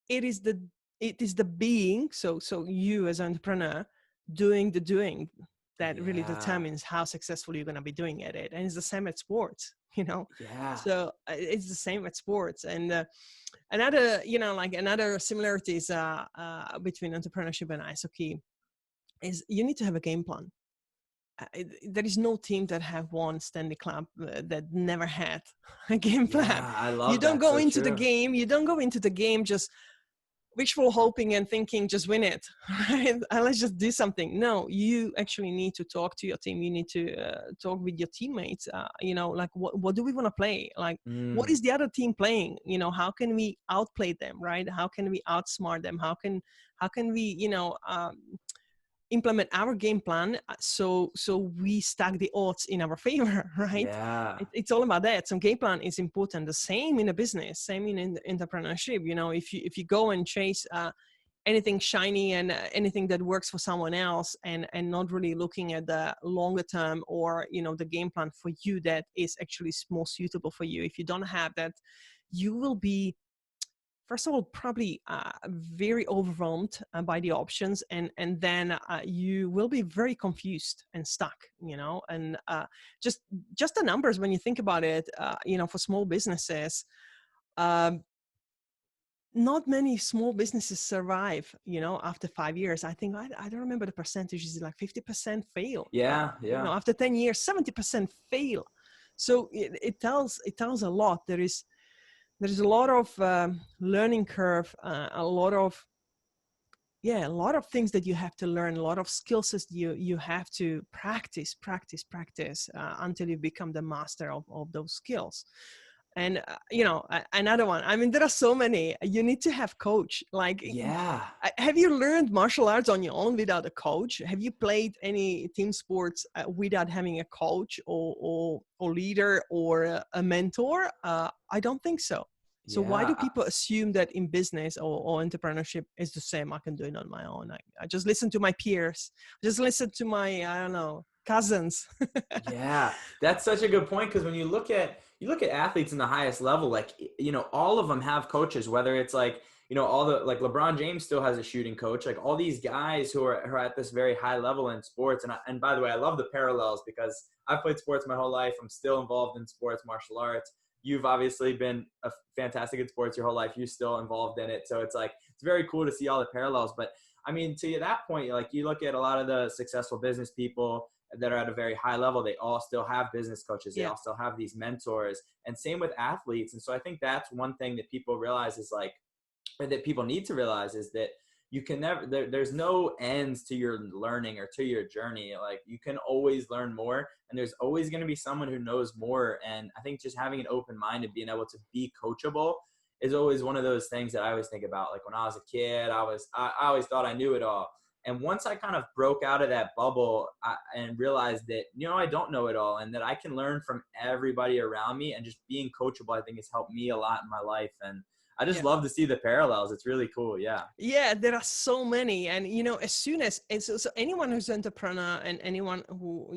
it is the being, so you as an entrepreneur doing the doing that really determines how successful you're going to be doing at it. And it's the same at sports. Yeah. So it's the same at sports. And another similarities between entrepreneurship and ice hockey is you need to have a game plan. There is no team that have won Stanley Cup that never had a game plan. Yeah, I love You don't that. go So into the true. game. You don't go into the game just wishful hoping and thinking just win it, right? Let's just do something. No, you actually need to talk to your team. You need to talk with your teammates. Like what do we want to play? Like what is the other team playing? How can we outplay them, right? How can we outsmart them? How can we implement our game plan so we stack the odds in our favor, right? Yeah. It's all about that. So game plan is important. The same in a business, same in entrepreneurship. If you go and chase anything shiny and anything that works for someone else and not really looking at the longer term or the game plan for you that is actually more suitable for you, if you don't have that, you will be, first of all, probably very overwhelmed by the options, and then you will be very confused and stuck, and just the numbers, when you think about it, for small businesses, not many small businesses survive, after 5 years. I think, I don't remember the percentage, is it like 50% fail? Yeah. Yeah. After 10 years, 70% fail. So it tells a lot. There's a lot of learning curve, a lot of things that you have to learn, a lot of skill sets you have to practice until you become the master of those skills. And another one, I mean, there are so many. You need to have coach. Like, Yeah. have you learned martial arts on your own without a coach? Have you played any team sports without having a coach or leader or a mentor? I don't think so. So why do Yeah. people assume that in business or entrepreneurship is the same? I can do it on my own. I just listen to my peers. Just listen to my, I don't know, cousins. Yeah, that's such a good point, because when you look at athletes in the highest level, like, all of them have coaches, whether it's like, all the, like, LeBron James still has a shooting coach, like all these guys who are at this very high level in sports. And by the way, I love the parallels, because I've played sports my whole life. I'm still involved in sports, martial arts. You've obviously been a fantastic at sports your whole life. You're still involved in it. So it's like, it's very cool to see all the parallels. But I mean, to that point, like, you look at a lot of the successful business people that are at a very high level, they all still have business coaches. They Yeah. all still have these mentors, and same with athletes. And so I think that's one thing that people realize is like, or that people need to realize, is that you can never, there's no ends to your learning or to your journey. Like, you can always learn more, and there's always going to be someone who knows more. And I think just having an open mind and being able to be coachable is always one of those things that I always think about. Like, when I was a kid, I always thought I knew it all. And once I kind of broke out of that bubble, and realized that, I don't know it all, and that I can learn from everybody around me, and just being coachable, I think has helped me a lot in my life. And I just Yeah. love to see the parallels. It's really cool. Yeah. Yeah, there are so many. And, as soon as, so anyone who's an entrepreneur and anyone who,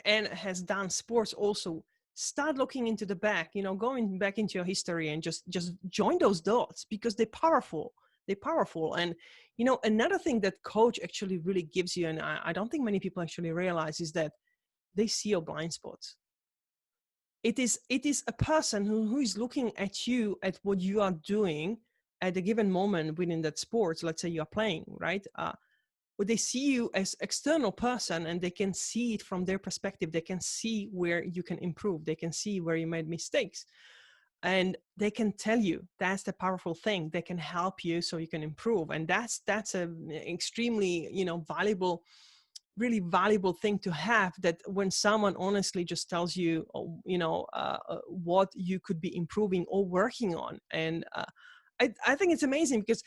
and has done sports also, start looking into the back, going back into your history and just join those dots, because they're powerful. They're powerful. And, another thing that coach actually really gives you, and I don't think many people actually realize, is that they see your blind spots. It is a person who is looking at you, at what you are doing at a given moment within that sport. Let's say you are playing, right? But they see you as external person, and they can see it from their perspective. They can see where you can improve. They can see where you made mistakes, and they can tell you. That's the powerful thing. They can help you so you can improve. And that's a extremely, valuable, really valuable thing to have, that when someone honestly just tells you, what you could be improving or working on. And I think it's amazing, because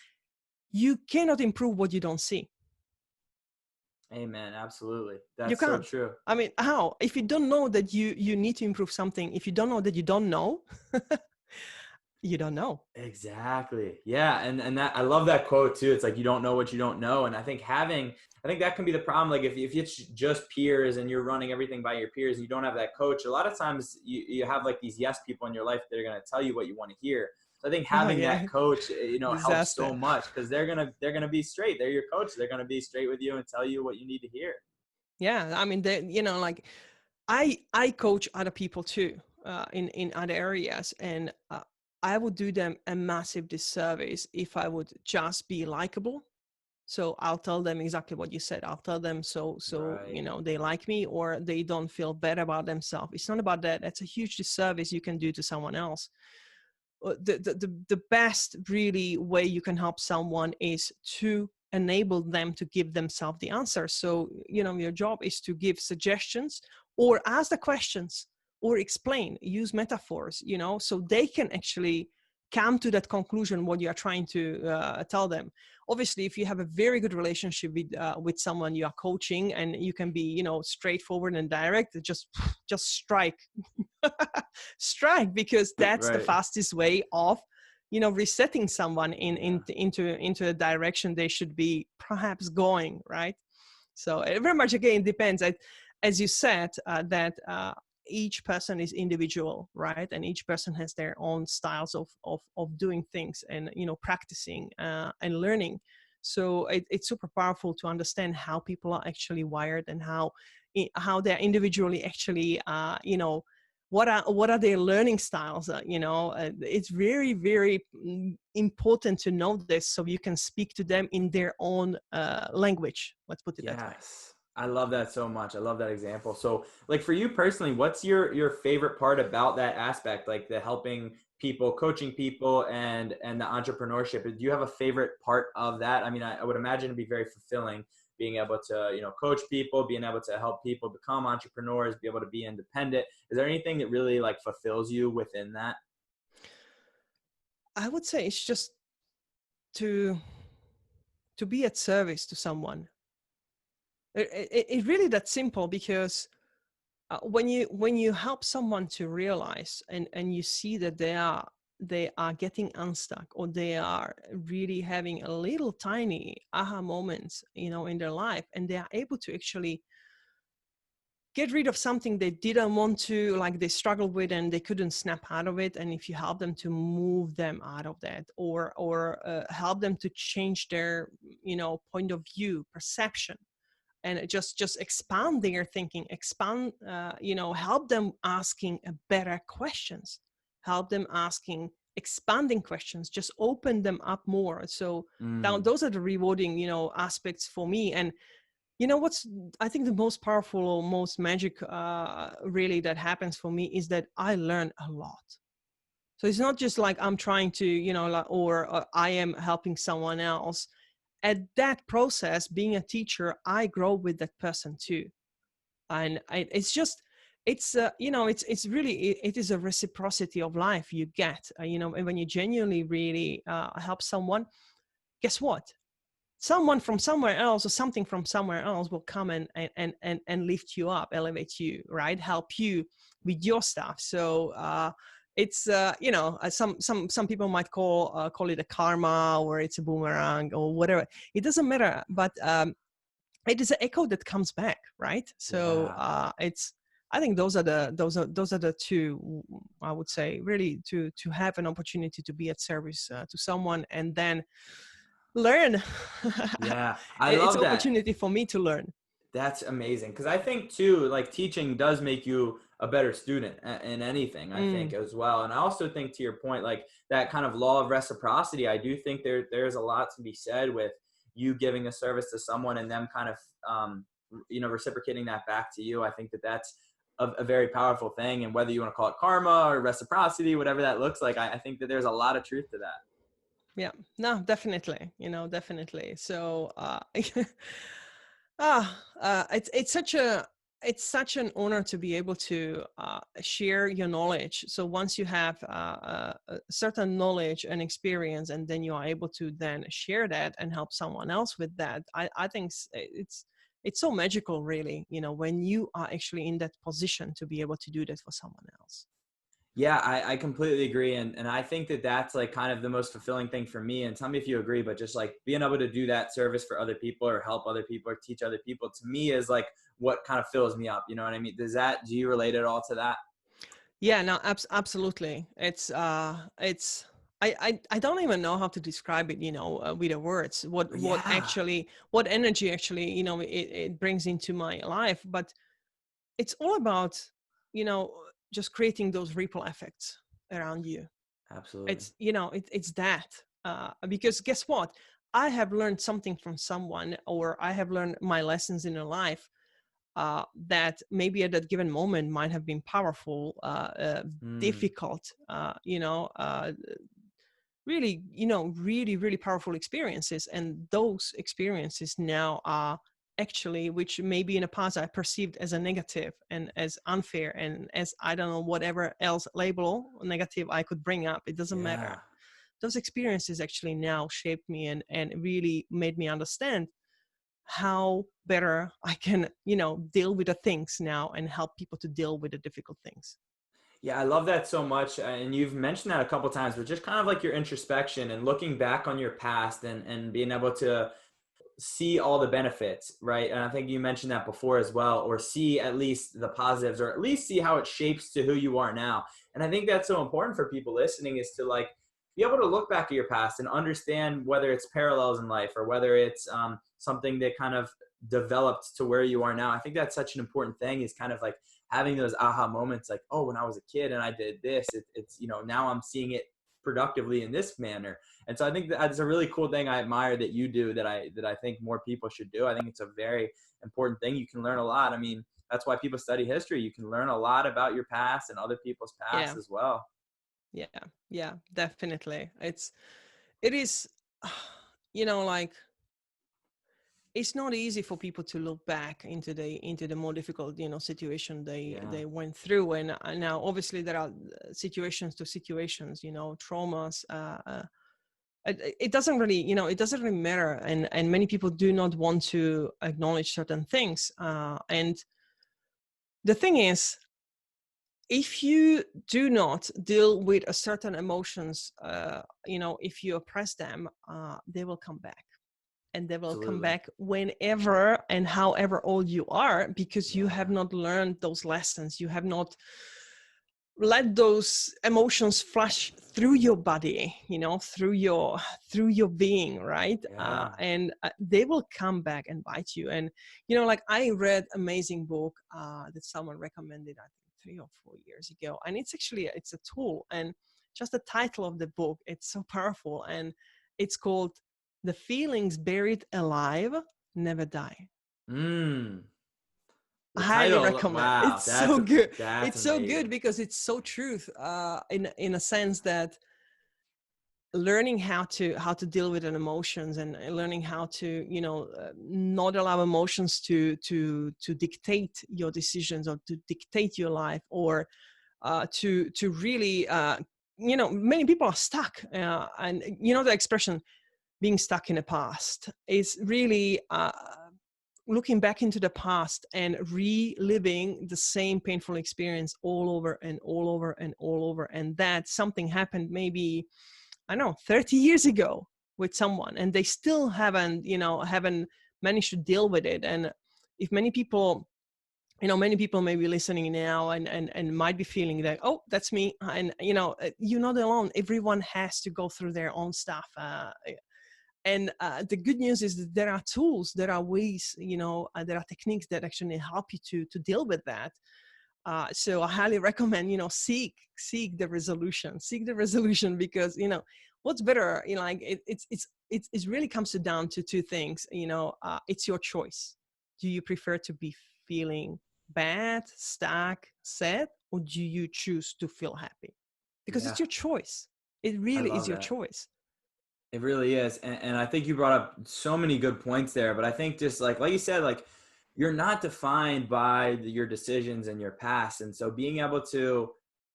you cannot improve what you don't see. Amen. Absolutely. You That's so can't. true. I mean, how? If you don't know that you need to improve something, if you don't know that you don't know, you don't know. Exactly. Yeah. And that, I love that quote too. It's like, you don't know what you don't know. And I think that can be the problem. Like, if it's just peers and you're running everything by your peers and you don't have that coach, a lot of times you have like these yes people in your life that are going to tell you what you want to hear. So I think Oh having yeah. that coach, helps so Disaster. much, because they're going to be straight. They're your coach. They're going to be straight with you and tell you what you need to hear. Yeah, I mean, like, I coach other people too, in other areas, and I would do them a massive disservice if I would just be likable. So I'll tell them exactly what you said. I'll tell them so Right. they like me, or they don't feel bad about themselves. It's not about that. That's a huge disservice you can do to someone else. The best really way you can help someone is to enable them to give themselves the answer. So your job is to give suggestions, or ask the questions, or explain, use metaphors, so they can actually come to that conclusion what you are trying to tell them. Obviously, if you have a very good relationship with someone you are coaching, and you can be straightforward and direct, just strike. Strike, because that's the Right. fastest way of resetting someone into a direction they should be perhaps going, right? So it very much again depends. As you said, that each person is individual, right? And each person has their own styles of doing things, and practicing and learning. So it's super powerful to understand how people are actually wired, and how they're individually actually what are their learning styles. It's very, very important to know this, so you can speak to them in their own language, let's put it that way. Yes. I love that so much. I love that example. So, like, for you personally, what's your favorite part about that aspect, like the helping people, coaching people, and the entrepreneurship? Do you have a favorite part of that? I mean, I would imagine it'd be very fulfilling, being able to, coach people, being able to help people become entrepreneurs, be able to be independent. Is there anything that really like fulfills you within that? I would say it's just to be at service to someone. It really that simple, because when you help someone to realize, and you see that they are getting unstuck, or they are really having a little tiny aha moments, in their life, and they are able to actually get rid of something they didn't want to, like they struggled with and they couldn't snap out of it. And if you help them to move them out of that, or help them to change their point of view, perception, and just expand their thinking, expand, help them asking better questions, help them asking expanding questions, just open them up more. So Mm. those are the rewarding aspects for me. And what's, I think, the most powerful or most magic really that happens for me is that I learn a lot. So it's not just like I'm trying to, or I am helping someone else. At that process, being a teacher, I grow with that person too. And it's just, it's really, it is a reciprocity of life you get, and when you genuinely really help someone, guess what? Someone from somewhere else, or something from somewhere else, will come and lift you up, elevate you, right? Help you with your stuff. So it's some people might call it a karma, or it's a boomerang, or whatever. It doesn't matter, but it is an echo that comes back, right? So Yeah. it's, I think those are the two, I would say, really, to have an opportunity to be at service to someone, and then learn. Yeah. I It's love an that. opportunity for me to learn. That's amazing. Because I think too, like teaching does make you a better student in anything, I think, Mm, as well. And I also think, to your point, like that kind of law of reciprocity, I do think there's a lot to be said with you giving a service to someone and them kind of, reciprocating that back to you. I think that that's a very powerful thing. And whether you want to call it karma or reciprocity, whatever that looks like, I think that there's a lot of truth to that. yeah, no, definitely, definitely. So it's such an honor to be able to share your knowledge. So once you have a certain knowledge and experience, and then you are able to then share that and help someone else with that, I think it's so magical, really, when you are actually in that position to be able to do that for someone else. Yeah, I completely agree. And I think that that's like kind of the most fulfilling thing for me. And tell me if you agree, but just like being able to do that service for other people, or help other people, or teach other people, to me is like what kind of fills me up. You know what I mean? Do you relate at all to that? Yeah, no, absolutely. It's I don't even know how to describe it, with the words. Yeah, What energy actually, it brings into my life. But it's all about, you know, just creating those ripple effects around you. absolutely. It's that, because guess what? I have learned something from someone, or I have learned my lessons in a life that maybe at that given moment might have been powerful, Mm, difficult, really, really, really powerful experiences. And those experiences now are actually, which maybe in the past I perceived as a negative and as unfair and as, I don't know, whatever else label negative I could bring up, it doesn't matter. yeah. Those experiences actually now shaped me, and really made me understand how better I can, deal with the things now, and help people to deal with the difficult things. Yeah, I love that so much. And you've mentioned that a couple times, but just kind of like your introspection and looking back on your past, and being able to see all the benefits, right? And I think you mentioned that before as well, or see at least the positives, or at least see how it shapes to who you are now. And I think that's so important for people listening, is to like be able to look back at your past and understand whether it's parallels in life, or whether it's something that kind of developed to where you are now. I think that's such an important thing, is kind of like having those aha moments, like, oh, when I was a kid and I did this, it's now I'm seeing it productively in this manner. And so I think that's a really cool thing I admire that you do, that I think more people should do. I think it's a very important thing. You can learn a lot. I mean, that's why people study history. You can learn a lot about your past and other people's past Yeah, as well. yeah, yeah, definitely. It is, like, it's not easy for people to look back into the more difficult, situation they went through. And now obviously there are situations to situations, traumas. It doesn't really, it doesn't really matter. And many people do not want to acknowledge certain things. And the thing is, if you do not deal with a certain emotions, if you oppress them, they will come back. And they will come back whenever and however old you are, because you have not learned those lessons. You have not let those emotions flash through your body, through your being, right? And they will come back and bite you. And like, I read amazing book that someone recommended, I think 3 or 4 years ago, and it's a tool. And just the title of the book, it's so powerful, and it's called "The Feelings Buried Alive Never Die." The Highly title, recommend. wow, It's so good. That's It's so amazing. good because it's so truth, in a sense that learning how to deal with an emotions, and learning how to not allow emotions to dictate your decisions, or to dictate your life, or to really many people are stuck, and the expression being stuck in the past is really looking back into the past and reliving the same painful experience all over and all over and all over. And that something happened maybe, I don't know, 30 years ago with someone, and they still haven't managed to deal with it. And if many people may be listening now and might be feeling that, oh, that's me. And, you're not alone. Everyone has to go through their own stuff. And the good news is that there are tools, there are ways, there are techniques that actually help you to deal with that. So I highly recommend, seek the resolution, because, what's better, like it really comes down to two things. It's your choice. Do you prefer to be feeling bad, stuck, sad, or do you choose to feel happy? Because it's your choice. It really is your choice. It really is. And I think you brought up so many good points there, but I think just like you said, like, you're not defined by your decisions and your past. And so being able to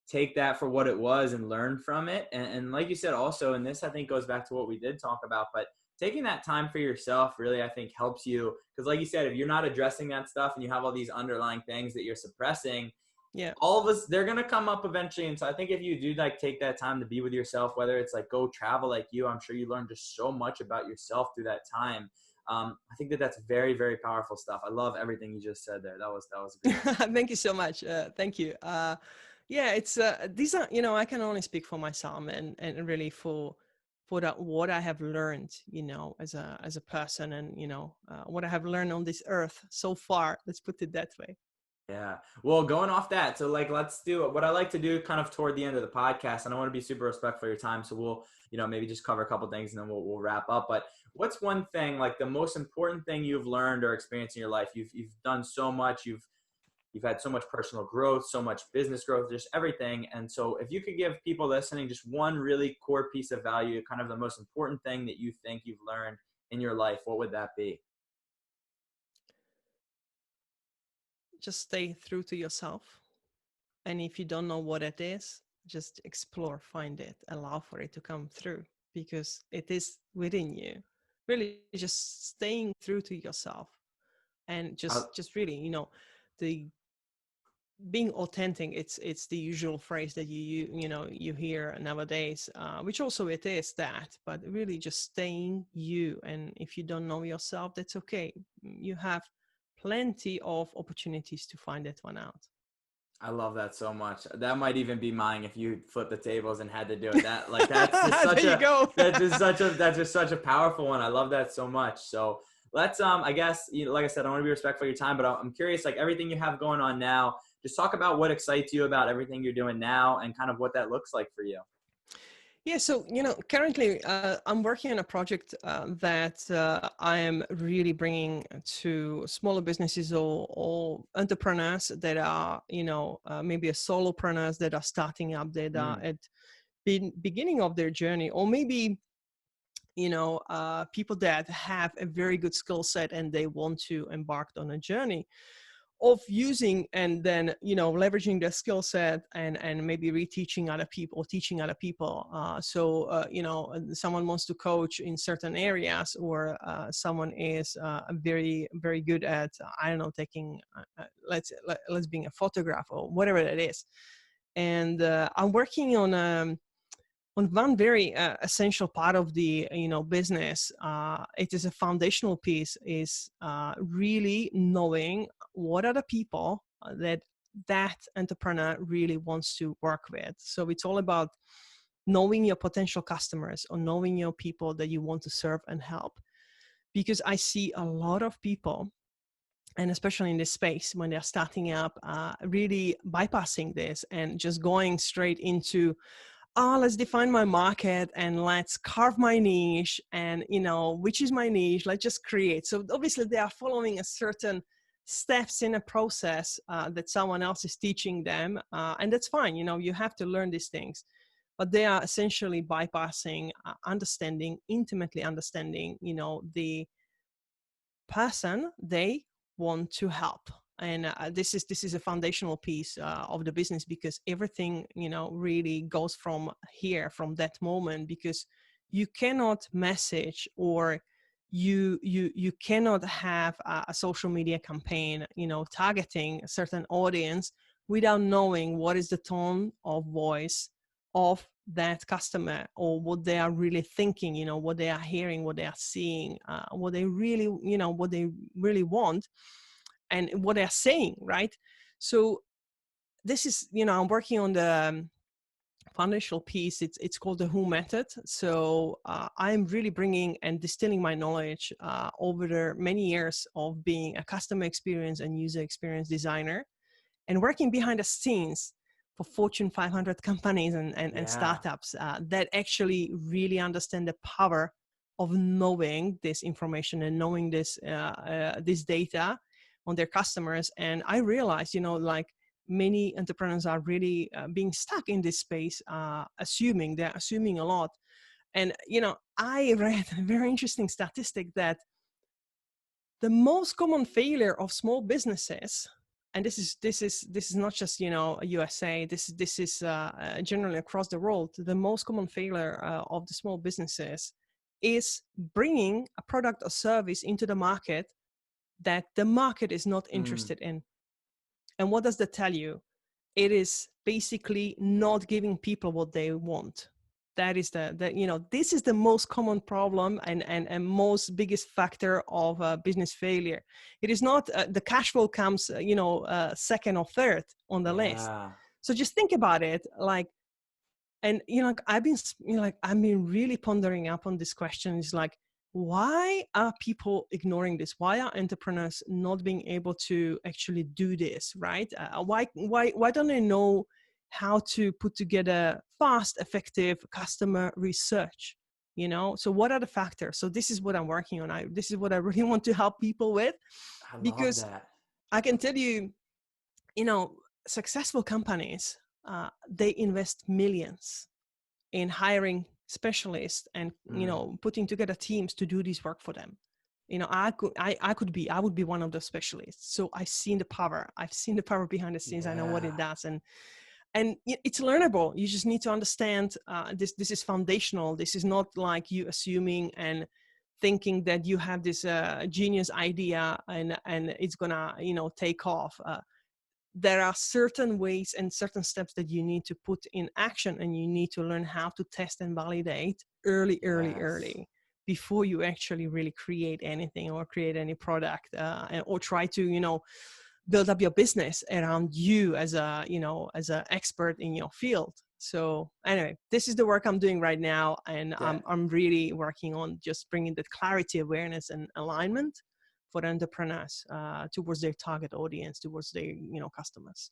take that for what it was and learn from it. And like you said, also, and this I think goes back to what we did talk about, but taking that time for yourself really, I think, helps you. Because like you said, if you're not addressing that stuff and you have all these underlying things that you're suppressing, all of us, they're going to come up eventually. And so I think if you do like take that time to be with yourself, whether it's like go travel like you, I'm sure you learned just so much about yourself through that time. I think that's very, very powerful stuff. I love everything you just said there. That was great. Thank you so much. Thank you. It's these are, I can only speak for myself, and really for that, what I have learned, as a person, and what I have learned on this earth so far. Let's put it that way. Yeah. Well, going off that, so like, let's do what I like to do kind of toward the end of the podcast, and I want to be super respectful of your time. So we'll, maybe just cover a couple things and then we'll wrap up. But what's one thing, like the most important thing you've learned or experienced in your life? You've done so much. You've had so much personal growth, so much business growth, just everything. And so if you could give people listening just one really core piece of value, kind of the most important thing that you think you've learned in your life, what would that be? Just stay true to yourself. And if you don't know what it is, just explore, find it, allow for it to come through, because it is within you. Really just staying true to yourself, and just really, the being authentic. It's the usual phrase that you hear nowadays, which also it is that, but really just staying you. And if you don't know yourself, that's okay. You have plenty of opportunities to find that one out. I love that so much. That might even be mine if you flip the tables and had to do it. That like that's just such there you go. that's just such a powerful one. I love that so much. So let's I guess, like I said, I want to be respectful of your time, but I'm curious, like everything you have going on now, just talk about what excites you about everything you're doing now and kind of what that looks like for you. Yeah, so currently I'm working on a project that I am really bringing to smaller businesses, or entrepreneurs that are maybe a solopreneurs that are starting up, that are at beginning of their journey, or maybe people that have a very good skill set and they want to embark on a journey of using and then leveraging their skill set and maybe reteaching other people, teaching other people. Someone wants to coach in certain areas, or someone is very very good at I don't know, taking let's being a photographer or whatever it is. And I'm working on one very essential part of the business. It is a foundational piece, is really knowing what are the people that entrepreneur really wants to work with. So it's all about knowing your potential customers or knowing your people that you want to serve and help. Because I see a lot of people, and especially in this space when they're starting up, really bypassing this and just going straight into, let's define my market and let's carve my niche, and which is my niche, let's just create. So obviously they are following a certain steps in a process that someone else is teaching them, and that's fine. You have to learn these things, but they are essentially bypassing intimately understanding the person they want to help. And this is a foundational piece of the business, because everything really goes from that moment. Because you cannot message, or you cannot have a social media campaign targeting a certain audience without knowing what is the tone of voice of that customer, or what they are really thinking, what they are hearing, what they are seeing, what they really want, and what they're saying, right? So this is, I'm working on the foundational piece. It's called the Who method. So I'm really bringing and distilling my knowledge over the many years of being a customer experience and user experience designer, and working behind the scenes for Fortune 500 companies and startups that actually really understand the power of knowing this information and knowing this data on their customers. And I realized, many entrepreneurs are really being stuck in this space, they're assuming a lot. And, I read a very interesting statistic that the most common failure of small businesses, and this is not just USA, this is generally across the world, the most common failure of the small businesses is bringing a product or service into the market that the market is not interested in. And what does that tell you? It is basically not giving people what they want. That is this is the most common problem and most biggest factor of business failure. It is not the cash flow comes second or third on the list. So just think about it, and I've been really pondering up on this question. Is why are people ignoring this? Why are entrepreneurs not being able to actually do this, right? Why don't they know how to put together fast, effective customer research? So what are the factors? So this is what I'm working on. This is what I really want to help people with. Because I can tell you, successful companies, they invest millions in hiring specialists and putting together teams to do this work for them. I would be one of those specialists. So I've seen the power behind the scenes. I know what it does, and it's learnable. You just need to understand this is foundational. This is not like you assuming and thinking that you have this genius idea and it's gonna take off. There are certain ways and certain steps that you need to put in action, and you need to learn how to test and validate early before you actually really create anything or create any product or try to build up your business around you as a expert in your field. So anyway, this is the work I'm doing right now, and I'm really working on just bringing that clarity, awareness, and alignment for entrepreneurs towards their target audience, towards their customers.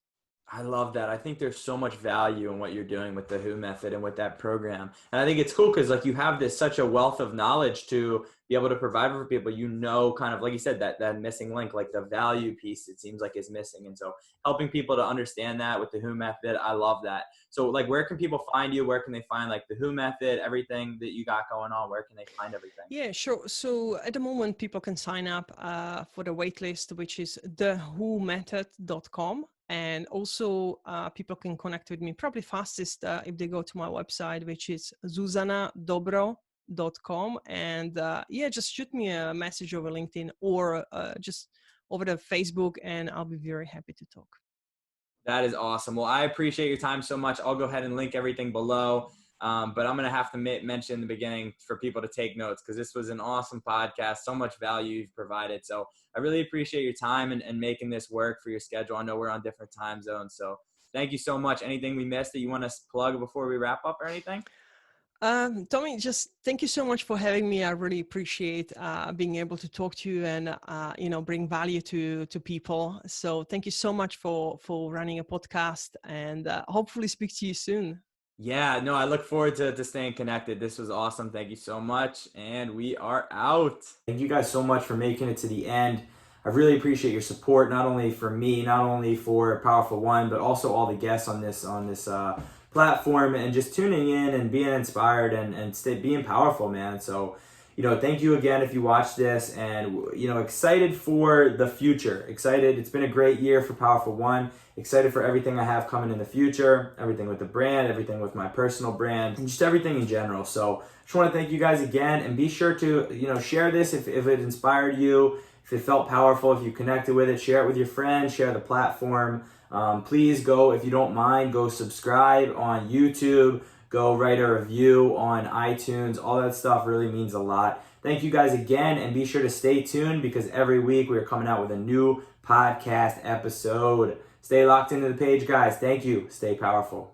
I love that. I think there's so much value in what you're doing with the Who method and with that program. And I think it's cool because like you have this such a wealth of knowledge to be able to provide for people. You know, kind of like you said, that missing link, like the value piece, it seems like is missing. And so helping people to understand that with the Who method, I love that. So like where can people find you? Where can they find like the Who method, everything that you got going on? Where can they find everything? Yeah, sure. So at the moment, people can sign up for the waitlist, which is thewhomethod.com. And also, people can connect with me probably fastest if they go to my website, which is zuzanadobro.com. And yeah, just shoot me a message over LinkedIn or just over the Facebook, and I'll be very happy to talk. That is awesome. Well, I appreciate your time so much. I'll go ahead and link everything below. But I'm going to have to mention in the beginning for people to take notes because this was an awesome podcast. So much value you've provided. So I really appreciate your time and making this work for your schedule. I know we're on different time zones. So thank you so much. Anything we missed that you want to plug before we wrap up or anything? Tommy, just thank you so much for having me. I really appreciate being able to talk to you and bring value to people. So thank you so much for running a podcast, and hopefully speak to you soon. Yeah, no, I look forward to staying connected. This was awesome. Thank you so much. And we are out. Thank you guys so much for making it to the end. I really appreciate your support, not only for me, not only for Powerful One, but also all the guests on this platform and just tuning in and being inspired and being powerful, man. So, thank you again if you watched this and, excited for the future. Excited. It's been a great year for Powerful One. Excited for everything I have coming in the future, everything with the brand, everything with my personal brand, and just everything in general. So just want to thank you guys again and be sure to, share this if it inspired you, if it felt powerful, if you connected with it, share it with your friends, share the platform. Please go, if you don't mind, go subscribe on YouTube, go write a review on iTunes. All that stuff really means a lot. Thank you guys again, and be sure to stay tuned because every week we are coming out with a new podcast episode. Stay locked into the page, guys. Thank you. Stay powerful.